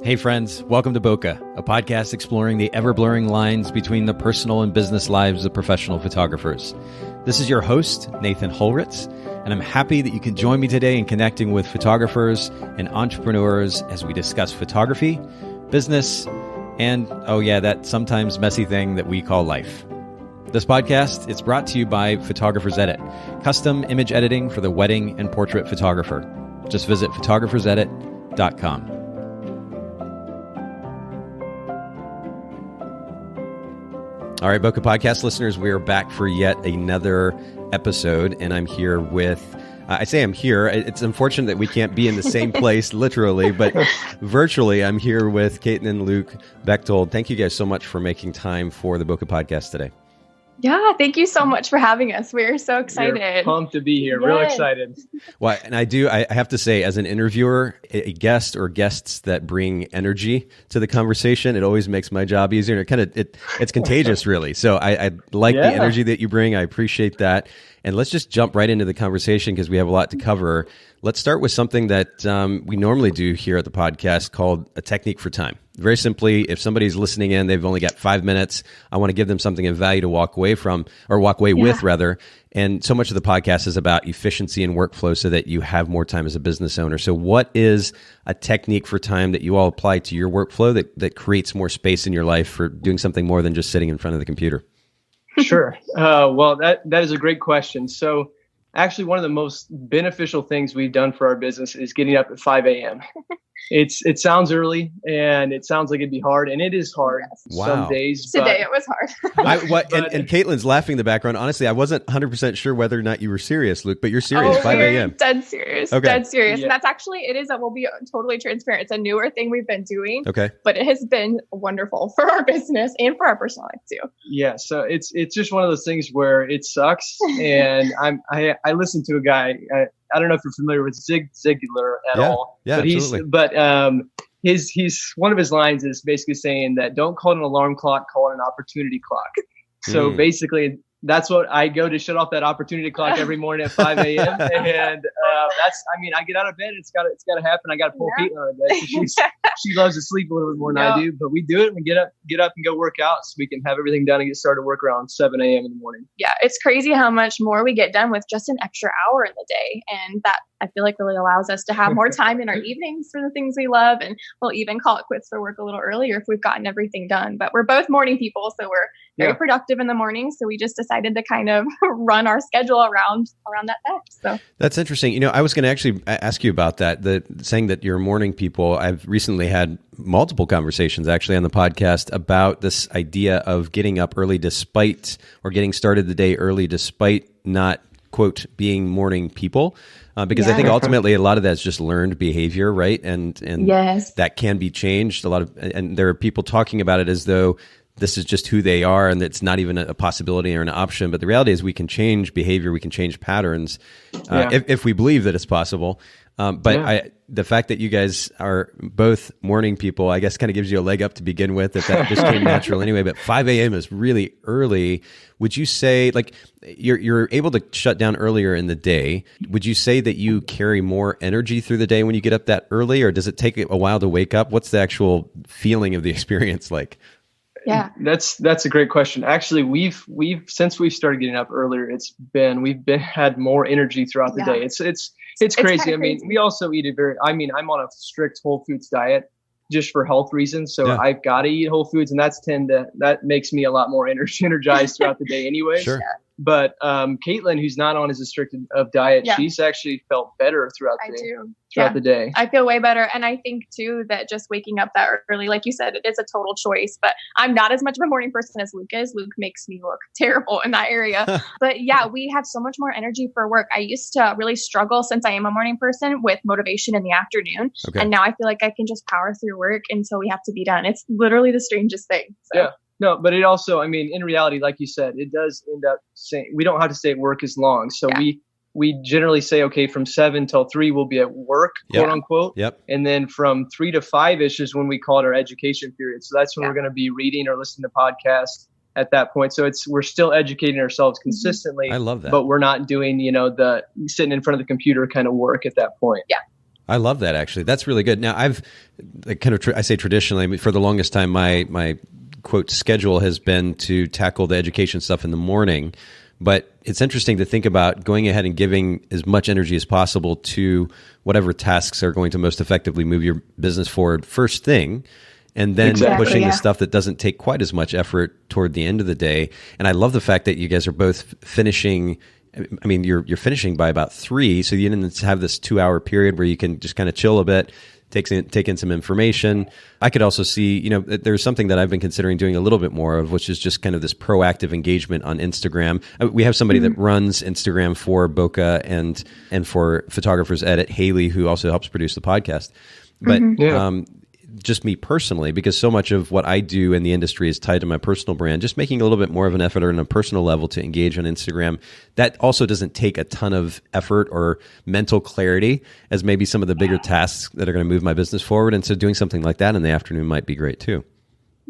Hey friends, welcome to Bokeh, a podcast exploring the ever-blurring lines between the personal and business lives of professional photographers. This is your host, Nathan Holritz, and I'm happy that you can join me today in connecting with photographers and entrepreneurs as we discuss photography, business, and, oh yeah, that sometimes messy thing that we call life. This podcast is brought to you by Photographers Edit, custom image editing for the wedding and portrait photographer. Just visit photographersedit.com. All right, Bokeh Podcast listeners, we are back for yet another episode, and I'm here with, I say I'm here, it's unfortunate that we can't be in the same place, literally, but virtually, I'm here with Caitlin and Luke Bachtold. Thank you guys so much for making time for the Bokeh Podcast today. Yeah, thank you so much for having us. We're so excited. We're pumped to be here. Yes. Real excited. Well, and I have to say, as an interviewer, a guest or guests that bring energy to the conversation, it always makes my job easier. And it's contagious, really. So I like the energy that you bring. I appreciate that. And let's just jump right into the conversation because we have a lot to cover. Let's start with something that we normally do here at the podcast called a technique for time. Very simply, if somebody's listening in, they've only got 5 minutes. I want to give them something of value to walk away from, or walk away with, rather. And so much of the podcast is about efficiency and workflow so that you have more time as a business owner. So what is a technique for time that you all apply to your workflow that creates more space in your life for doing something more than just sitting in front of the computer? Sure. Well, that is a great question. So actually, one of the most beneficial things we've done for our business is getting up at 5 a.m. It sounds early and it sounds like it'd be hard, and it is hard some days. Today it was hard. And Caitlin's laughing in the background. Honestly, I wasn't 100% sure whether or not you were serious, Luke, but you're serious. 5 a.m. Dead serious. Okay. Dead serious. Yeah. And that's actually, we'll be totally transparent. It's a newer thing we've been doing. Okay. But it has been wonderful for our business and for our personal life too. Yeah. So it's just one of those things where it sucks. And I listened to a guy, I don't know if you're familiar with Zig Ziglar at all. Yeah, absolutely. He's one of his lines is basically saying that don't call it an alarm clock, call it an opportunity clock. So basically, that's what I go to shut off that opportunity clock every morning at 5 a.m. And I get out of bed. It's got to happen. I got to pull Caitlin out of bed. She loves to sleep a little bit more than I do, but we do it. We get up and go work out so we can have everything done and get started work around 7 a.m. in the morning. Yeah, it's crazy how much more we get done with just an extra hour in the day, and that I feel like really allows us to have more time in our evenings for the things we love, and we'll even call it quits for work a little earlier if we've gotten everything done. But we're both morning people, so we're very productive in the morning. So we just decided to kind of run our schedule around that fact. So that's interesting. I was going to actually ask you about that. Saying that you're morning people. I've recently had multiple conversations actually on the podcast about this idea of getting up early or getting started the day early despite not, quote, being morning people. Because I think ultimately a lot of that's just learned behavior, right? And that can be changed. And there are people talking about it as though this is just who they are and it's not even a possibility or an option. But the reality is we can change behavior, we can change patterns if we believe that it's possible. The fact that you guys are both morning people, I guess kind of gives you a leg up to begin with, if that just came natural anyway. But 5 a.m. is really early. Would you say, like, you're able to shut down earlier in the day? Would you say that you carry more energy through the day when you get up that early, or does it take a while to wake up? What's the actual feeling of the experience like? Yeah, that's a great question. Actually, we've since we've started getting up earlier, we've had more energy throughout the day. It's crazy. I mean, we also eat I'm on a strict whole foods diet just for health reasons. So I've got to eat whole foods, and that makes me a lot more energized throughout the day anyway. Sure. But Caitlin, who's not on as restricted of diet, she's actually felt better throughout the day. I feel way better. And I think too that just waking up that early, like you said, it is a total choice, but I'm not as much of a morning person as Luke is. Luke makes me look terrible in that area. But we have so much more energy for work. I used to really struggle, since I am a morning person, with motivation in the afternoon. Okay. And now I feel like I can just power through work until we have to be done. It's literally the strangest thing. So. Yeah. No, but it also, in reality, like you said, it does end up saying we don't have to stay at work as long. So we generally say, okay, from 7 till 3, we'll be at work, quote unquote. Yep. And then from 3 to 5-ish is when we call it our education period. So that's when we're going to be reading or listening to podcasts at that point. So we're still educating ourselves consistently. I love that. But we're not doing, the sitting in front of the computer kind of work at that point. Yeah. I love that, actually. That's really good. Now, I say traditionally, for the longest time, my quote schedule has been to tackle the education stuff in the morning. But it's interesting to think about going ahead and giving as much energy as possible to whatever tasks are going to most effectively move your business forward first thing, and then pushing the stuff that doesn't take quite as much effort toward the end of the day. And I love the fact that you guys are both finishing. I mean, you're finishing by about 3, so you didn't have this 2-hour period where you can just kind of chill a bit, take in some information. I could also see, there's something that I've been considering doing a little bit more of, which is just kind of this proactive engagement on Instagram. We have somebody that runs Instagram for Bokeh and for Photographers Edit, Haley, who also helps produce the podcast. But just me personally, because so much of what I do in the industry is tied to my personal brand, just making a little bit more of an effort on a personal level to engage on Instagram. That also doesn't take a ton of effort or mental clarity as maybe some of the bigger tasks that are going to move my business forward. And so doing something like that in the afternoon might be great too.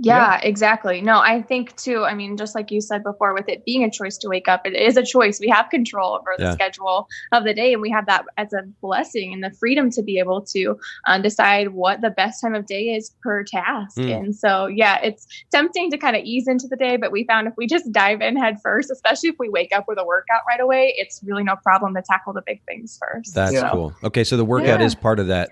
Yeah, exactly. No, I think too, just like you said before, with it being a choice to wake up, it is a choice. We have control over the schedule of the day, and we have that as a blessing and the freedom to be able to decide what the best time of day is per task. And so, it's tempting to kind of ease into the day, but we found if we just dive in head first, especially if we wake up with a workout right away, it's really no problem to tackle the big things first. That's cool. Okay, so the workout is part of that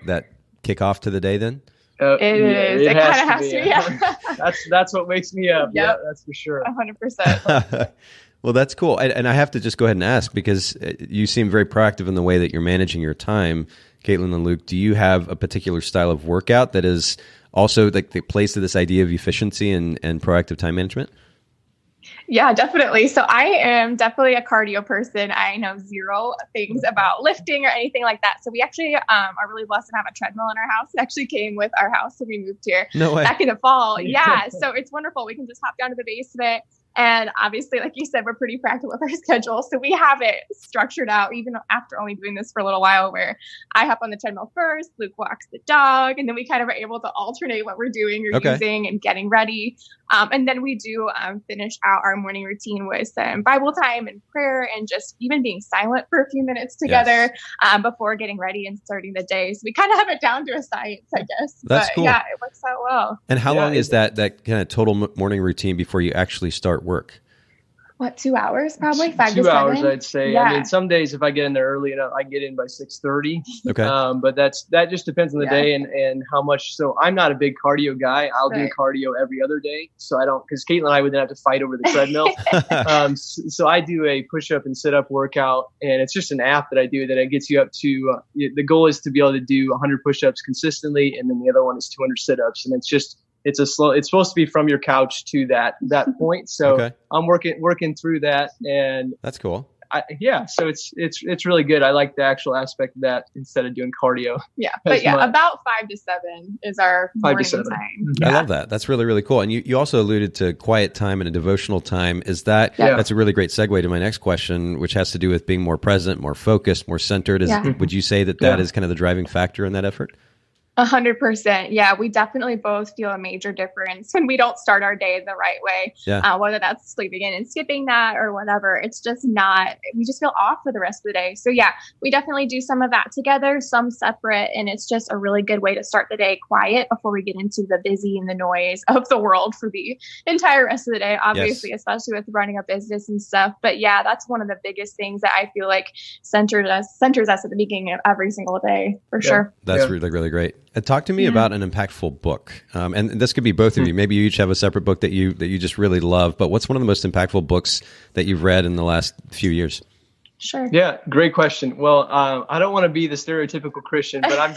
kickoff to the day then? It is. It kind of has to. Yeah. That's what wakes me up. Yep. Yeah, that's for sure. 100%. Well, that's cool. And I have to just go ahead and ask, because you seem very proactive in the way that you're managing your time. Caitlin and Luke, do you have a particular style of workout that is also like that plays to this idea of efficiency and proactive time management? Yeah, definitely. So I am definitely a cardio person. I know zero things about lifting or anything like that. So we actually are really blessed to have a treadmill in our house. It actually came with our house when we moved here back in the fall. Yeah. So it's wonderful. We can just hop down to the basement. And obviously, like you said, we're pretty practical with our schedule. So we have it structured out, even after only doing this for a little while, where I hop on the treadmill first, Luke walks the dog, and then we kind of are able to alternate what we're doing or using and getting ready. And then we do finish out our morning routine with some Bible time and prayer and just even being silent for a few minutes together before getting ready and starting the day. So we kind of have it down to a science, I guess. That's cool. Yeah, it works out well. And how long is that kind of total morning routine before you actually start work? 2 hours, probably 5 to 7. 2 hours, I'd say. Yeah. I mean, some days if I get in there early enough, I get in by 6:30. Okay. But that just depends on the day and how much. So I'm not a big cardio guy. I'll do cardio every other day. So I don't, because Caitlin and I would then have to fight over the treadmill. So I do a push-up and sit-up workout, and it's just an app that I do that it gets you up to. The goal is to be able to do 100 push-ups consistently, and then the other one is 200 sit-ups, and it's supposed to be from your couch to that point. So I'm working through that, and that's cool. So it's really good. I like the actual aspect of that instead of doing cardio. Yeah. But about 5 to 7 is our morning time. I love that. That's really, really cool. And you also alluded to quiet time and a devotional time. That's a really great segue to my next question, which has to do with being more present, more focused, more centered. Would you say that is kind of the driving factor in that effort? 100%. Yeah, we definitely both feel a major difference when we don't start our day the right way. Whether that's sleeping in and skipping that or whatever, it's just we just feel off for the rest of the day. So yeah, we definitely do some of that together, some separate, and it's just a really good way to start the day quiet before we get into the busy and the noise of the world for the entire rest of the day, obviously, especially with running a business and stuff. But yeah, that's one of the biggest things that I feel like centers us at the beginning of every single day, for sure. That's really, really great. Talk to me about an impactful book. And this could be both of you. Maybe you each have a separate book that you just really love, but what's one of the most impactful books that you've read in the last few years? Sure. Yeah, great question. Well, I don't want to be the stereotypical Christian, but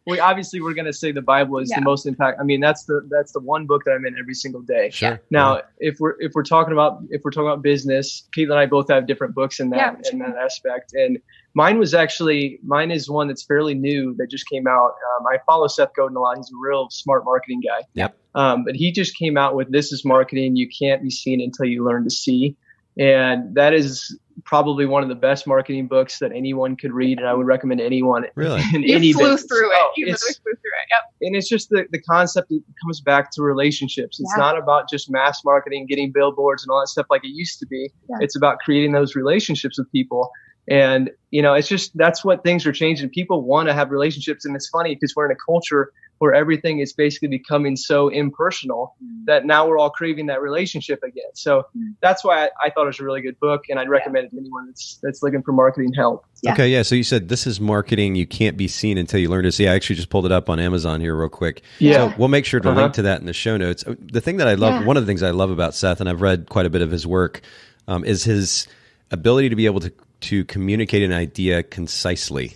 we're going to say the Bible is the most impact. I mean, that's the one book that I'm in every single day. Sure. Now, if we're talking about business, Caitlin and I both have different books in that aspect. And mine is one that's fairly new that just came out. I follow Seth Godin a lot. He's a real smart marketing guy. Yep. But he just came out with "This is Marketing. You can't be seen until you learn to see." And that is probably one of the best marketing books that anyone could read, and I would recommend anyone. Really? You flew through it. You literally flew through it. Yep. And it's just the concept that comes back to relationships. It's not about just mass marketing, getting billboards and all that stuff like it used to be. Yeah. It's about creating those relationships with people. And, it's just, that's what things are changing. People want to have relationships. And it's funny because we're in a culture where everything is basically becoming so impersonal that now we're all craving that relationship again. So that's why I thought it was a really good book, and I'd recommend it to anyone that's looking for marketing help. Yeah. Okay, yeah. So you said this is marketing you can't be seen until you learn to see. I actually just pulled it up on Amazon here real quick. Yeah. So we'll make sure to link to that in the show notes. The thing that I love, one of the things I love about Seth, and I've read quite a bit of his work, is his ability to be able to communicate an idea concisely,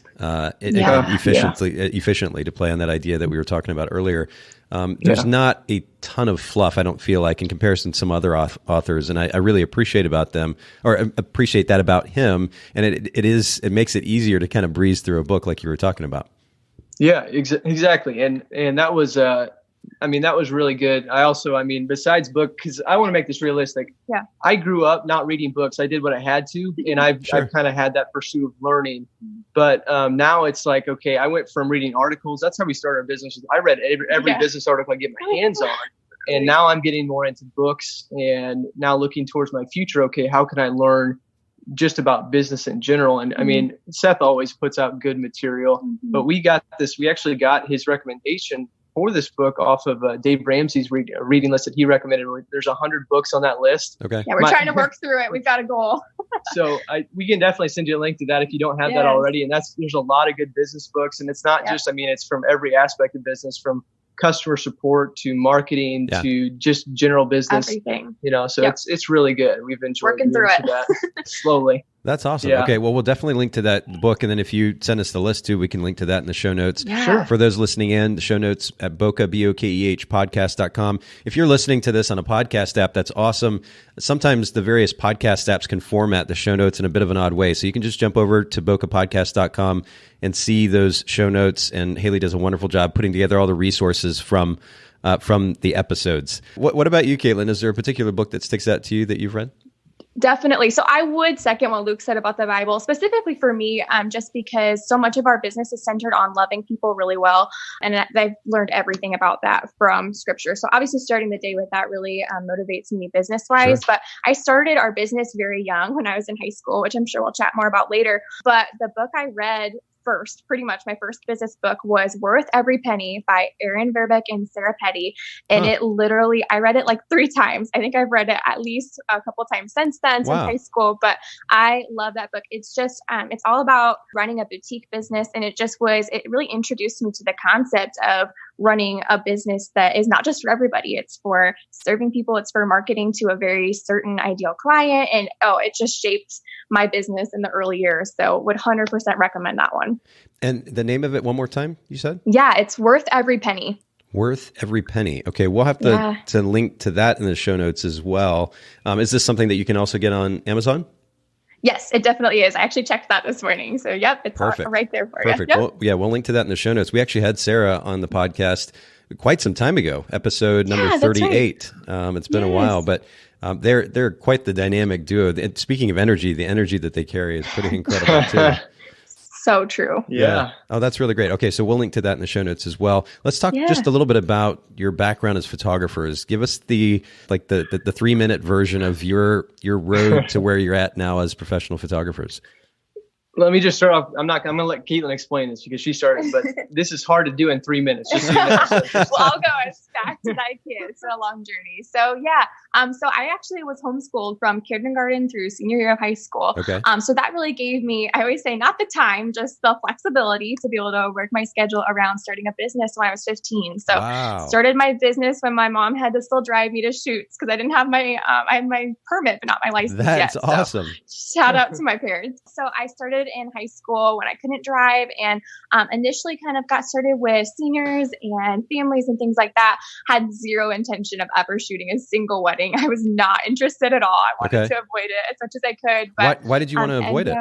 efficiently, to play on that idea that we were talking about earlier. There's not a ton of fluff, I don't feel like, in comparison to some other authors, and I really appreciate appreciate that about him. And it makes it easier to kind of breeze through a book like you were talking about. Yeah, exactly. And that was, that was really good. I also, besides book, because I want to make this realistic. Yeah. I grew up not reading books. I did what I had to, and I've kind of had that pursuit of learning. But now it's like, okay, I went from reading articles. That's how we started our business. I read every business article I get my hands on. And now I'm getting more into books, and now looking towards my future. Okay, how can I learn just about business in general? And Seth always puts out good material, but we actually got his recommendation for this book off of Dave Ramsey's reading list that he recommended. There's 100 books on that list. Okay. Yeah, we're trying to work through it. We've got a goal. So we can definitely send you a link to that if you don't have that already. And there's a lot of good business books, and it's not just, it's from every aspect of business, from customer support to marketing to just general business. Everything. So it's really good. We've enjoyed working through it that slowly. That's awesome. Yeah. Okay, well, we'll definitely link to that book, and then if you send us the list too, we can link to that in the show notes. Yeah. Sure. For those listening in, the show notes at Bokeh, Bokeh podcast.com. If you're listening to this on a podcast app, that's awesome. Sometimes the various podcast apps can format the show notes in a bit of an odd way, so you can just jump over to bokehpodcast.com and see those show notes, and Haley does a wonderful job putting together all the resources from the episodes. What about you, Caitlin? Is there a particular book that sticks out to you that you've read? Definitely. So I would second what Luke said about the Bible, specifically for me, just because so much of our business is centered on loving people really well. And I've learned everything about that from scripture. So obviously starting the day with that really motivates me business-wise. Sure. But I started our business very young when I was in high school, which I'm sure we'll chat more about later. But the book I read pretty much my first business book was Worth Every Penny by Aaron Verbeek and Sarah Petty. And it literally, I read it like 3 times. I think I've read it at least a couple times since then, since high school, but I love that book. It's just, it's all about running a boutique business. And it really introduced me to the concept of running a business that is not just for everybody. It's for serving people. It's for marketing to a very certain ideal client. And it just shaped my business in the early years. So would 100% recommend that one. And the name of it one more time, you said? Yeah, it's Worth Every Penny. Worth Every Penny. Okay, we'll have to link to that in the show notes as well. Is this something that you can also get on Amazon? Yes, it definitely is. I actually checked that this morning. So, it's right there for you. Perfect. Yep. Well, we'll link to that in the show notes. We actually had Sarah on the podcast quite some time ago, episode number 38. Right. It's been a while, but they're quite the dynamic duo. And speaking of energy, the energy that they carry is pretty incredible too. So true. Yeah. Oh, that's really great. Okay, so we'll link to that in the show notes as well. Let's talk just a little bit about your background as photographers. Give us the 3-minute version of your road to where you're at now as professional photographers. Let me just start off. I'm going to let Caitlin explain this because she started, but this is hard to do in 3 minutes. Just 3 minutes. Well, I'll go as fast as I can. It's been a long journey. So so I actually was homeschooled from kindergarten through senior year of high school. Okay. So that really gave me, I always say, not the time, just the flexibility to be able to work my schedule around starting a business when I was 15. So started my business when my mom had to still drive me to shoots because I didn't have I had my permit, but not my license yet. That's awesome. So, shout out to my parents. So I started in high school when I couldn't drive, and initially kind of got started with seniors and families and things like that. Had zero intention of ever shooting a single wedding. I was not interested at all. I wanted to avoid it as much as I could. But why did you want to avoid it?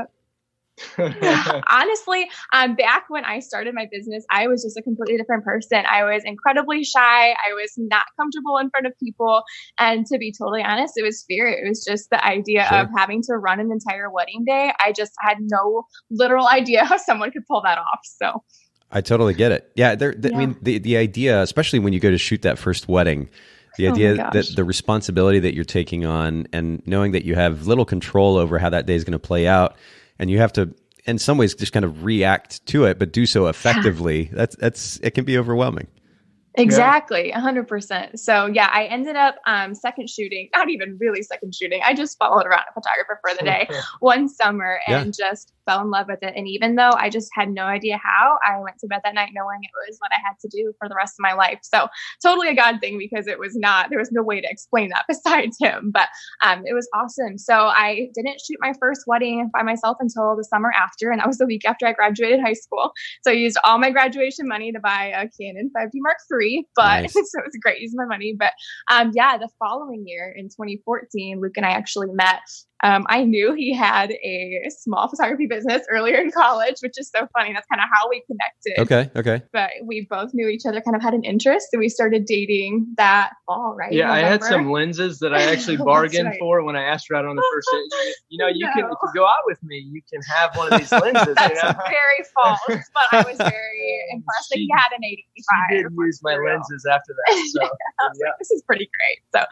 Honestly, back when I started my business, I was just a completely different person. I was incredibly shy. I was not comfortable in front of people. And to be totally honest, it was fear. It was just the idea of having to run an entire wedding day. I just had no literal idea how someone could pull that off. So I totally get it. Yeah. I mean, the idea, especially when you go to shoot that first wedding, the idea that the responsibility that you're taking on and knowing that you have little control over how that day is going to play out. and you have to, in some ways, just kind of react to it, but do so effectively. That's it can be overwhelming. Exactly. 100%. So yeah, I ended up second shooting, not even really second shooting. I just followed around a photographer for the day one summer and just fell in love with it. And even though I just had no idea how, I went to bed that night knowing it was what I had to do for the rest of my life. So totally a God thing, because there was no way to explain that besides him, but it was awesome. So I didn't shoot my first wedding by myself until the summer after. And that was the week after I graduated high school. So I used all my graduation money to buy a Canon 5D Mark III, but nice. So it was great using my money. But the following year in 2014, Luke and I actually met. I knew he had a small photography business earlier in college, which is so funny. That's kind of how we connected. Okay. But we both knew each other, kind of had an interest, and we started dating that fall, right? Yeah, I had some lenses that I actually bargained for when I asked her out on the first date. You can, if you go out with me, you can have one of these lenses. That's very false, but I was very impressed that he had an 85. She did use my lenses after that. So I was like, this is pretty great. So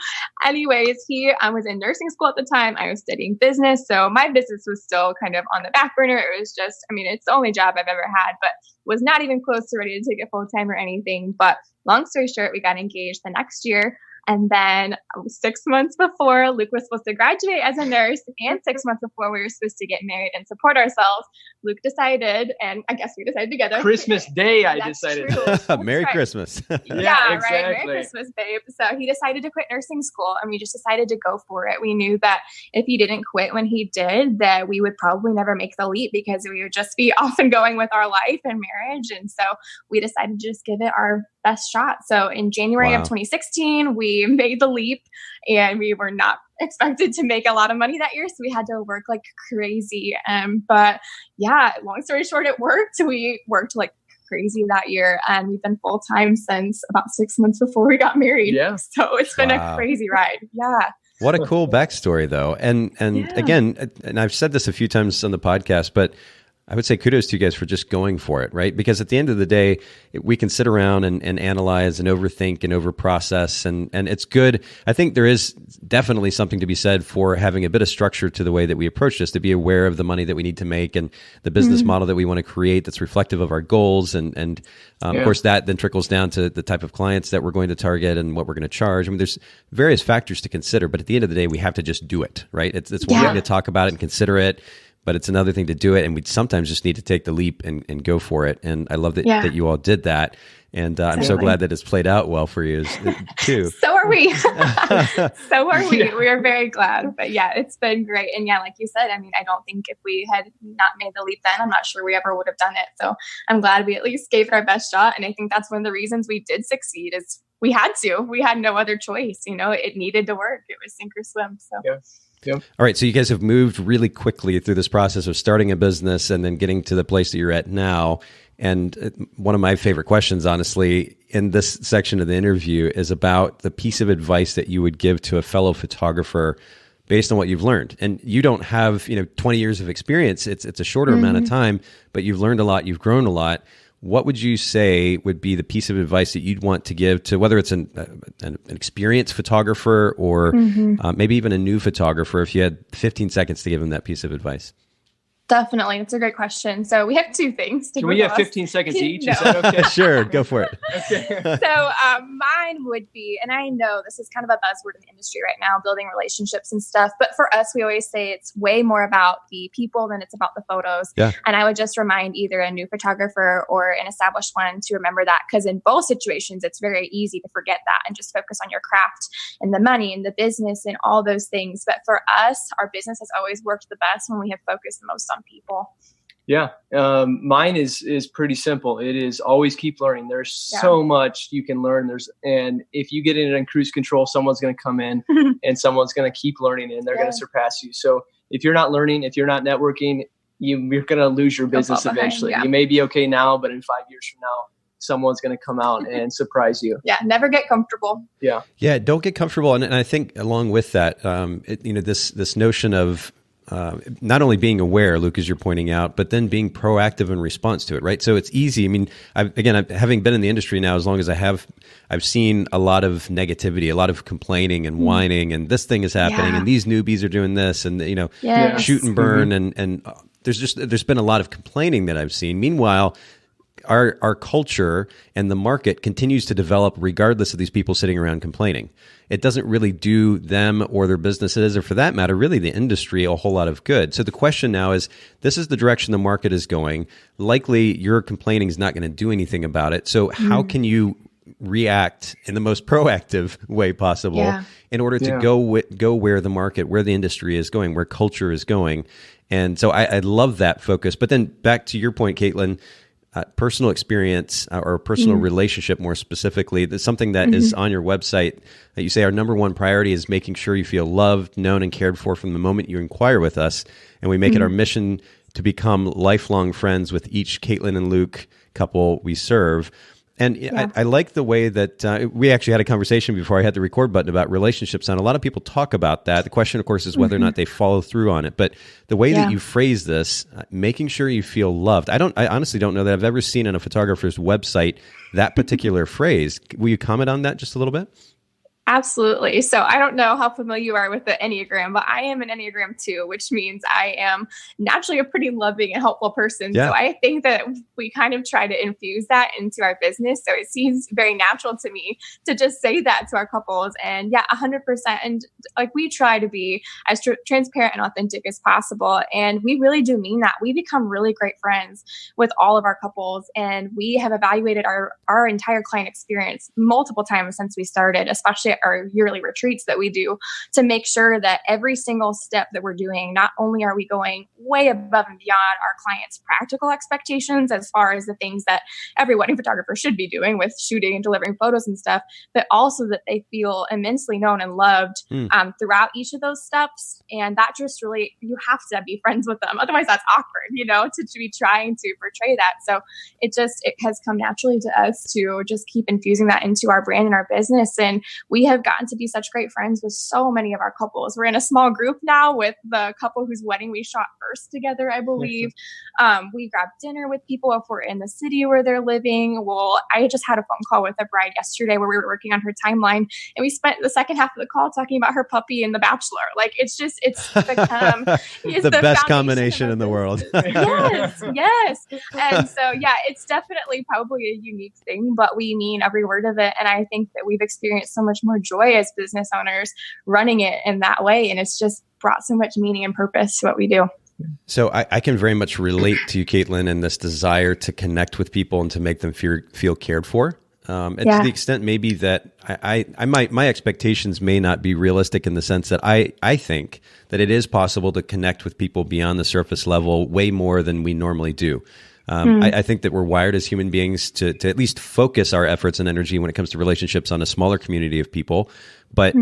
anyways, he was in nursing school at the time. I was studying business. So my business was still kind of on the back burner. It was just, it's the only job I've ever had, but was not even close to ready to take it full time or anything. But long story short, we got engaged the next year. And then 6 months before Luke was supposed to graduate as a nurse, and 6 months before we were supposed to get married and support ourselves, Luke decided, and I guess we decided together. Christmas Day, I decided. Merry Christmas. Yeah, exactly. Right. Merry Christmas, babe. So he decided to quit nursing school, and we just decided to go for it. We knew that if he didn't quit when he did, that we would probably never make the leap, because we would just be off and going with our life and marriage. And so we decided to just give it our best shot. So in January of 2016, we made the leap, and we were not expected to make a lot of money that year. So we had to work like crazy. But yeah, long story short, it worked. We worked like crazy that year, and we've been full time since about 6 months before we got married. Yeah. So it's been a crazy ride. Yeah. What a cool backstory though. And again, and I've said this a few times on the podcast, but I would say kudos to you guys for just going for it, right? Because at the end of the day, we can sit around and analyze and overthink and overprocess, and it's good. I think there is definitely something to be said for having a bit of structure to the way that we approach this, to be aware of the money that we need to make and the business model that we want to create that's reflective of our goals. And of course, that then trickles down to the type of clients that we're going to target and what we're going to charge. There's various factors to consider, but at the end of the day, we have to just do it, right? It's one thing to talk about it and consider it, but it's another thing to do it. And we sometimes just need to take the leap and go for it. And I love that you all did that. And I'm so glad that it's played out well for you too. So are we. So are we. We are very glad. But yeah, it's been great. And yeah, like you said, I don't think if we had not made the leap then, I'm not sure we ever would have done it. So I'm glad we at least gave it our best shot. And I think that's one of the reasons we did succeed is we had to. We had no other choice. It needed to work. It was sink or swim. So. Yeah. Yep. All right. So you guys have moved really quickly through this process of starting a business and then getting to the place that you're at now. And one of my favorite questions, honestly, in this section of the interview is about the piece of advice that you would give to a fellow photographer based on what you've learned. And you don't have, 20 years of experience. It's a shorter amount of time, but you've learned a lot. You've grown a lot. What would you say would be the piece of advice that you'd want to give to whether it's an experienced photographer or maybe even a new photographer, if you had 15 seconds to give them that piece of advice? Definitely. It's a great question. So we have two things. Can we have 15 seconds each? No. Is that okay? Sure. Go for it. Okay. So mine would be, and I know this is kind of a buzzword in the industry right now, building relationships and stuff. But for us, we always say it's way more about the people than it's about the photos. Yeah. And I would just remind either a new photographer or an established one to remember that, because in both situations, it's very easy to forget that and just focus on your craft and the money and the business and all those things. But for us, our business has always worked the best when we have focused the most on people. Yeah. Mine is pretty simple. It is always keep learning. There's so much you can learn. And if you get in cruise control, someone's going to come in and someone's going to keep learning and they're going to surpass you. So if you're not learning, if you're not networking, you're going to lose your business eventually. You may be okay now, but in 5 years from now, someone's going to come out and surprise you. Yeah. Never get comfortable. Yeah. Yeah. Don't get comfortable. And I think along with that, this notion of, not only being aware, Luke, as you're pointing out, but then being proactive in response to it, right? So it's easy. Having been in the industry now as long as I have, I've seen a lot of negativity, a lot of complaining and whining, and this thing is happening, and these newbies are doing this, and shoot and burn, and there's been a lot of complaining that I've seen. Meanwhile, our culture and the market continues to develop regardless of these people sitting around complaining. It doesn't really do them or their businesses, or for that matter, really the industry, a whole lot of good. So the question now is, this is the direction the market is going. Likely your complaining is not going to do anything about it. So how can you react in the most proactive way possible in order to go where the market, where the industry is going, where culture is going? And so I love that focus. But then back to your point, Caitlin, personal experience or personal relationship more specifically, that's something that is on your website that you say our number one priority is making sure you feel loved, known, and cared for from the moment you inquire with us. And we make it our mission to become lifelong friends with each Caitlin and Luke couple we serve. And I like the way that we actually had a conversation before I had the record button about relationships. And a lot of people talk about that. The question, of course, is whether or not they follow through on it. But the way that you phrase this, making sure you feel loved, I honestly don't know that I've ever seen on a photographer's website that particular phrase. Will you comment on that just a little bit? Absolutely. So I don't know how familiar you are with the Enneagram, but I am an Enneagram 2, which means I am naturally a pretty loving and helpful person. Yeah. So I think that we kind of try to infuse that into our business. So it seems very natural to me to just say that to our couples. And 100%. And like, we try to be as transparent and authentic as possible. And we really do mean that. We become really great friends with all of our couples. And we have evaluated our entire client experience multiple times since we started, especially at our yearly retreats that we do, to make sure that every single step that we're doing, not only are we going way above and beyond our clients' practical expectations as far as the things that every wedding photographer should be doing with shooting and delivering photos and stuff, but also that they feel immensely known and loved throughout each of those steps. And that just really, you have to be friends with them. Otherwise that's awkward, to be trying to portray that. So it has come naturally to us to just keep infusing that into our brand and our business. And we have gotten to be such great friends with so many of our couples. We're in a small group now with the couple whose wedding we shot first together, I believe. We grab dinner with people if we're in the city where they're living. Well, I just had a phone call with a bride yesterday where we were working on her timeline, and we spent the second half of the call talking about her puppy and The Bachelor. Like, it's become the best combination in the world. Yes. And so, it's definitely probably a unique thing, but we mean every word of it. And I think that we've experienced so much more joy as business owners running it in that way. And it's just brought so much meaning and purpose to what we do. So I can very much relate to you, Caitlin, and this desire to connect with people and to make them feel cared for. To the extent maybe that my expectations may not be realistic in the sense that I think that it is possible to connect with people beyond the surface level way more than we normally do. I think that we're wired as human beings to at least focus our efforts and energy when it comes to relationships on a smaller community of people. But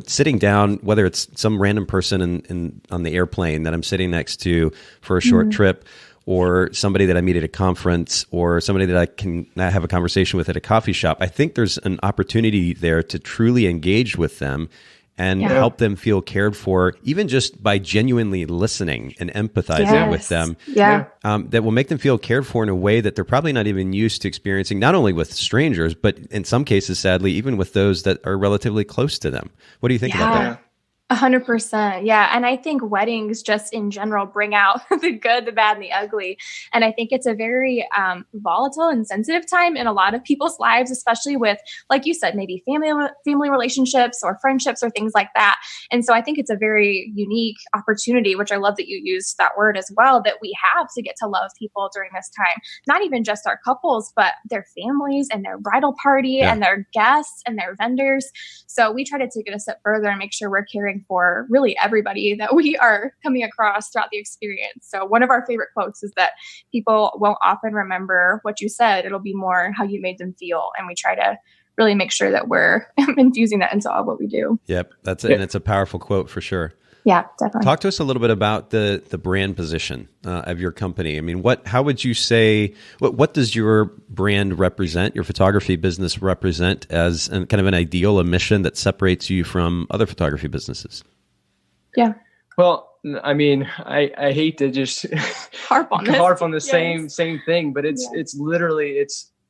sitting down, whether it's some random person on the airplane that I'm sitting next to for a short trip, or somebody that I meet at a conference, or somebody that I can have a conversation with at a coffee shop, I think there's an opportunity there to truly engage with them and help them feel cared for, even just by genuinely listening and empathizing with them. That will make them feel cared for in a way that they're probably not even used to experiencing, not only with strangers, but in some cases, sadly, even with those that are relatively close to them. What do you think about that? 100%. Yeah. And I think weddings just in general bring out the good, the bad, and the ugly. And I think it's a very volatile and sensitive time in a lot of people's lives, especially with, like you said, maybe family relationships or friendships or things like that. And so I think it's a very unique opportunity, which I love that you used that word as well, that we have to get to love people during this time. Not even just our couples, but their families and their bridal party and their guests and their vendors. So we try to take it a step further and make sure we're caring for really everybody that we are coming across throughout the experience. So one of our favorite quotes is that people won't often remember what you said. It'll be more how you made them feel. And we try to really make sure that we're infusing that into all what we do. Yep. That's it. And it's a powerful quote for sure. Yeah, definitely. Talk to us a little bit about the brand position of your company. I mean, how would you say, what does your brand represent, your photography business represent as kind of an ideal, a mission that separates you from other photography businesses? Yeah. Well, I mean, I hate to just harp on the same thing, but it's literally,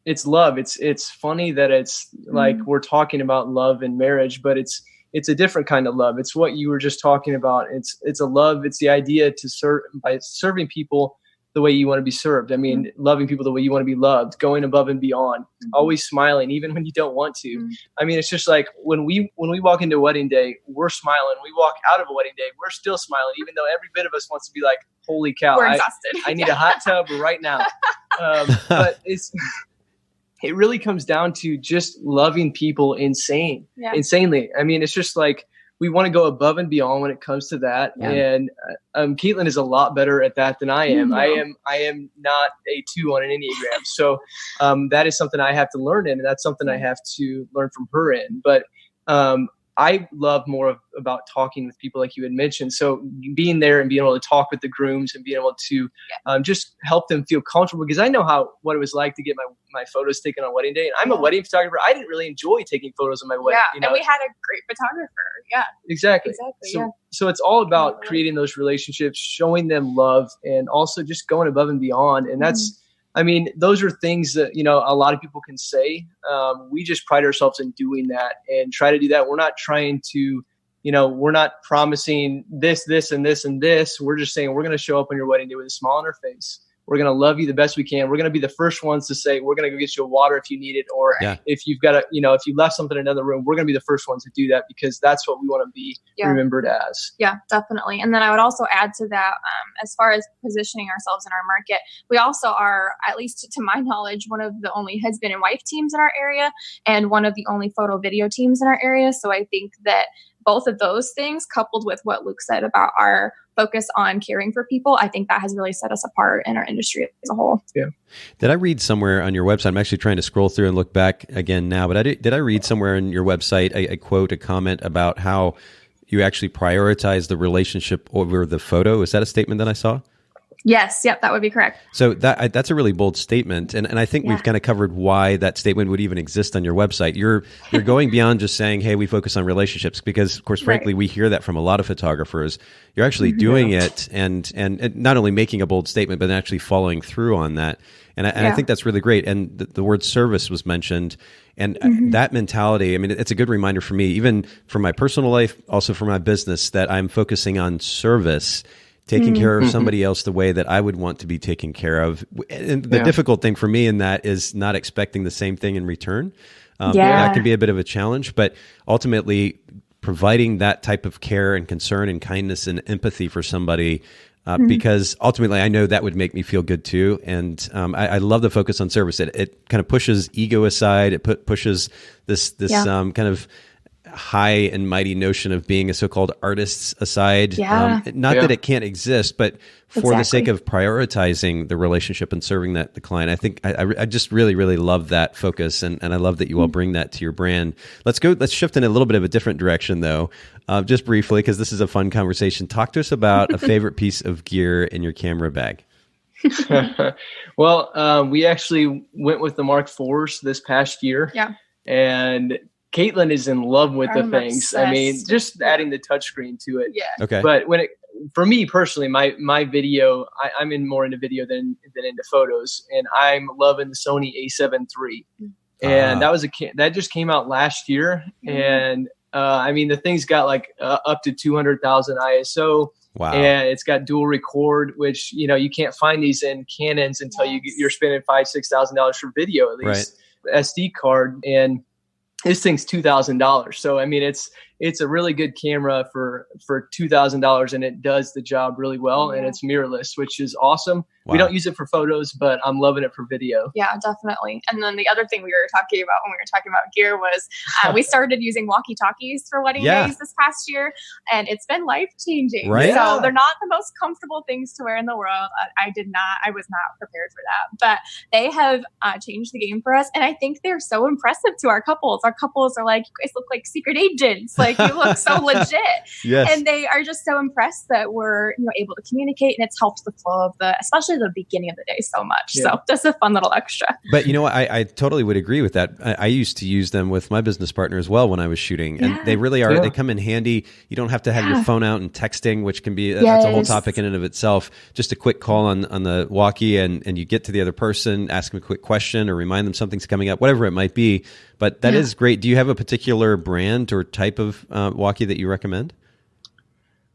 it's love. It's funny that it's like we're talking about love and marriage, but it's it's a different kind of love. It's what you were just talking about. It's a love. It's the idea to serve by serving people the way you want to be served. I mean, loving people the way you want to be loved, going above and beyond, always smiling, even when you don't want to. I mean, it's just like when we walk into wedding day, we're smiling. We walk out of a wedding day, we're still smiling, even though every bit of us wants to be like, holy cow, we're exhausted. I need a hot tub right now. But it really comes down to just loving people insanely. I mean, it's just like, we want to go above and beyond when it comes to that. Yeah. And Caitlin is a lot better at that than I am. Mm-hmm. I am not a 2 on an Enneagram. So that is something I have to learn in, and that's something I have to learn from her in. But I love more about talking with people like you had mentioned. So being there and being able to talk with the grooms and being able to just help them feel comfortable, because I know what it was like to get my photos taken on wedding day. And I'm a wedding photographer. I didn't really enjoy taking photos of my wedding. Yeah, and we had a great photographer. Yeah, exactly. So it's all about creating those relationships, showing them love, and also just going above and beyond. And that's, I mean, those are things that, a lot of people can say. We just pride ourselves in doing that and try to do that. We're not trying to, we're not promising this, and this, and this. We're just saying we're going to show up on your wedding day with a smile on our face. We're going to love you the best we can. We're going to be the first ones to say, we're going to go get you a water if you need it. Or if you've got if you left something in another room, we're going to be the first ones to do that, because that's what we want to be remembered as. Yeah, definitely. And then I would also add to that, as far as positioning ourselves in our market, we also are, at least to my knowledge, one of the only husband and wife teams in our area and one of the only photo video teams in our area. So I think that both of those things, coupled with what Luke said about our focus on caring for people, I think that has really set us apart in our industry as a whole. Yeah. Did I read somewhere on your website? I'm actually trying to scroll through and look back again now, but did I read somewhere on your website a comment about how you actually prioritize the relationship over the photo? Is that a statement that I saw? Yes. Yep. That would be correct. So that's a really bold statement. And I think we've kind of covered why that statement would even exist on your website. You're going beyond just saying, hey, we focus on relationships, because of course, frankly, we hear that from a lot of photographers. You're actually doing it and not only making a bold statement, but actually following through on that. And I think that's really great. And the word service was mentioned. And that mentality, I mean, it's a good reminder for me, even for my personal life, also for my business, that I'm focusing on service, taking care of somebody else the way that I would want to be taken care of. And the difficult thing for me in that is not expecting the same thing in return. That can be a bit of a challenge, but ultimately providing that type of care and concern and kindness and empathy for somebody, because ultimately I know that would make me feel good too. And I love the focus on service. It kind of pushes ego aside. It pushes this kind of high and mighty notion of being a so-called artist aside. Not that it can't exist, but for the sake of prioritizing the relationship and serving the client. I think I just really, really love that focus. And I love that you all bring that to your brand. Let's shift in a little bit of a different direction though, just briefly, because this is a fun conversation. Talk to us about a favorite piece of gear in your camera bag. Well, we actually went with the Mark IVs this past year. Yeah. And Caitlin is in love with the things. Obsessed. I mean, just adding the touchscreen to it. Yeah. Okay. But for me personally, my video, I'm more into video than into photos, and I'm loving the Sony A7 III. And that just came out last year, and I mean the thing's got like up to 200,000 ISO. Wow. And it's got dual record, which you can't find these in Canons until you're spending $5,000-$6,000 for video at least. Right. SD card, and this thing's $2,000. So, I mean, it's a really good camera for $2,000, and it does the job really well. And it's mirrorless, which is awesome. Wow. We don't use it for photos, but I'm loving it for video. Yeah, definitely. And then the other thing we were talking about when we were talking about gear was we started using walkie-talkies for wedding days this past year, and it's been life-changing. Right? So they're not the most comfortable things to wear in the world. I was not prepared for that, but they have changed the game for us. And I think they're so impressive to our couples. Our couples are like, you guys look like secret agents. Like, you look so legit. Yes. And they are just so impressed that we're able to communicate, and it's helped the flow of especially the beginning of the day so much. Yeah. So that's a fun little extra. But I totally would agree with that. I used to use them with my business partner as well when I was shooting, and they really are. Yeah. They come in handy. You don't have to have your phone out and texting, which can be that's a whole topic in and of itself. Just a quick call on the walkie, and you get to the other person, ask them a quick question or remind them something's coming up, whatever it might be. But that is great. Do you have a particular brand or type of walkie that you recommend?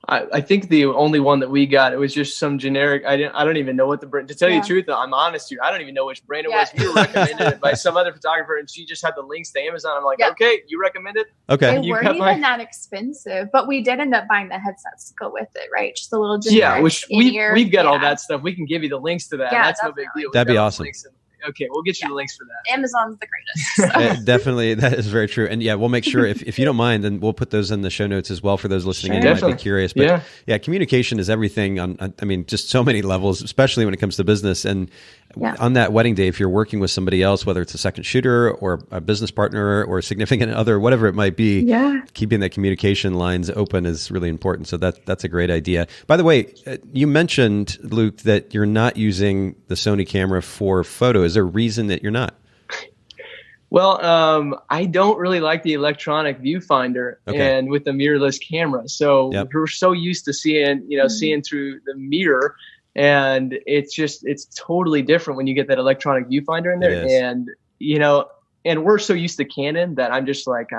I think the only one that we got, it was just some generic. I don't even know what the brand. To tell you the truth, I'm honest here. I don't even know which brand it was. We were recommended it by some other photographer, and she just had the links to Amazon. I'm like, okay, you recommend it? Okay, they weren't even that expensive, but we did end up buying the headsets to go with it, right? Just a little generic. Yeah, which we've got all that stuff. We can give you the links to that. Yeah, that's no big deal. That'd be awesome. Okay, we'll get you the links for that. Amazon's the greatest. So. Definitely, that is very true. And we'll make sure, if you don't mind, then we'll put those in the show notes as well for those listening in who might be curious. But communication is everything on just so many levels, especially when it comes to business. And on that wedding day, if you're working with somebody else, whether it's a second shooter or a business partner or a significant other, whatever it might be, keeping the communication lines open is really important. So that's a great idea. By the way, you mentioned, Luke, that you're not using the Sony camera for photo. Is there a reason that you're not? Well, I don't really like the electronic viewfinder and with the mirrorless camera. So we're so used to seeing through the mirror, and it's totally different when you get that electronic viewfinder in there. And, and we're so used to Canon that I'm just like,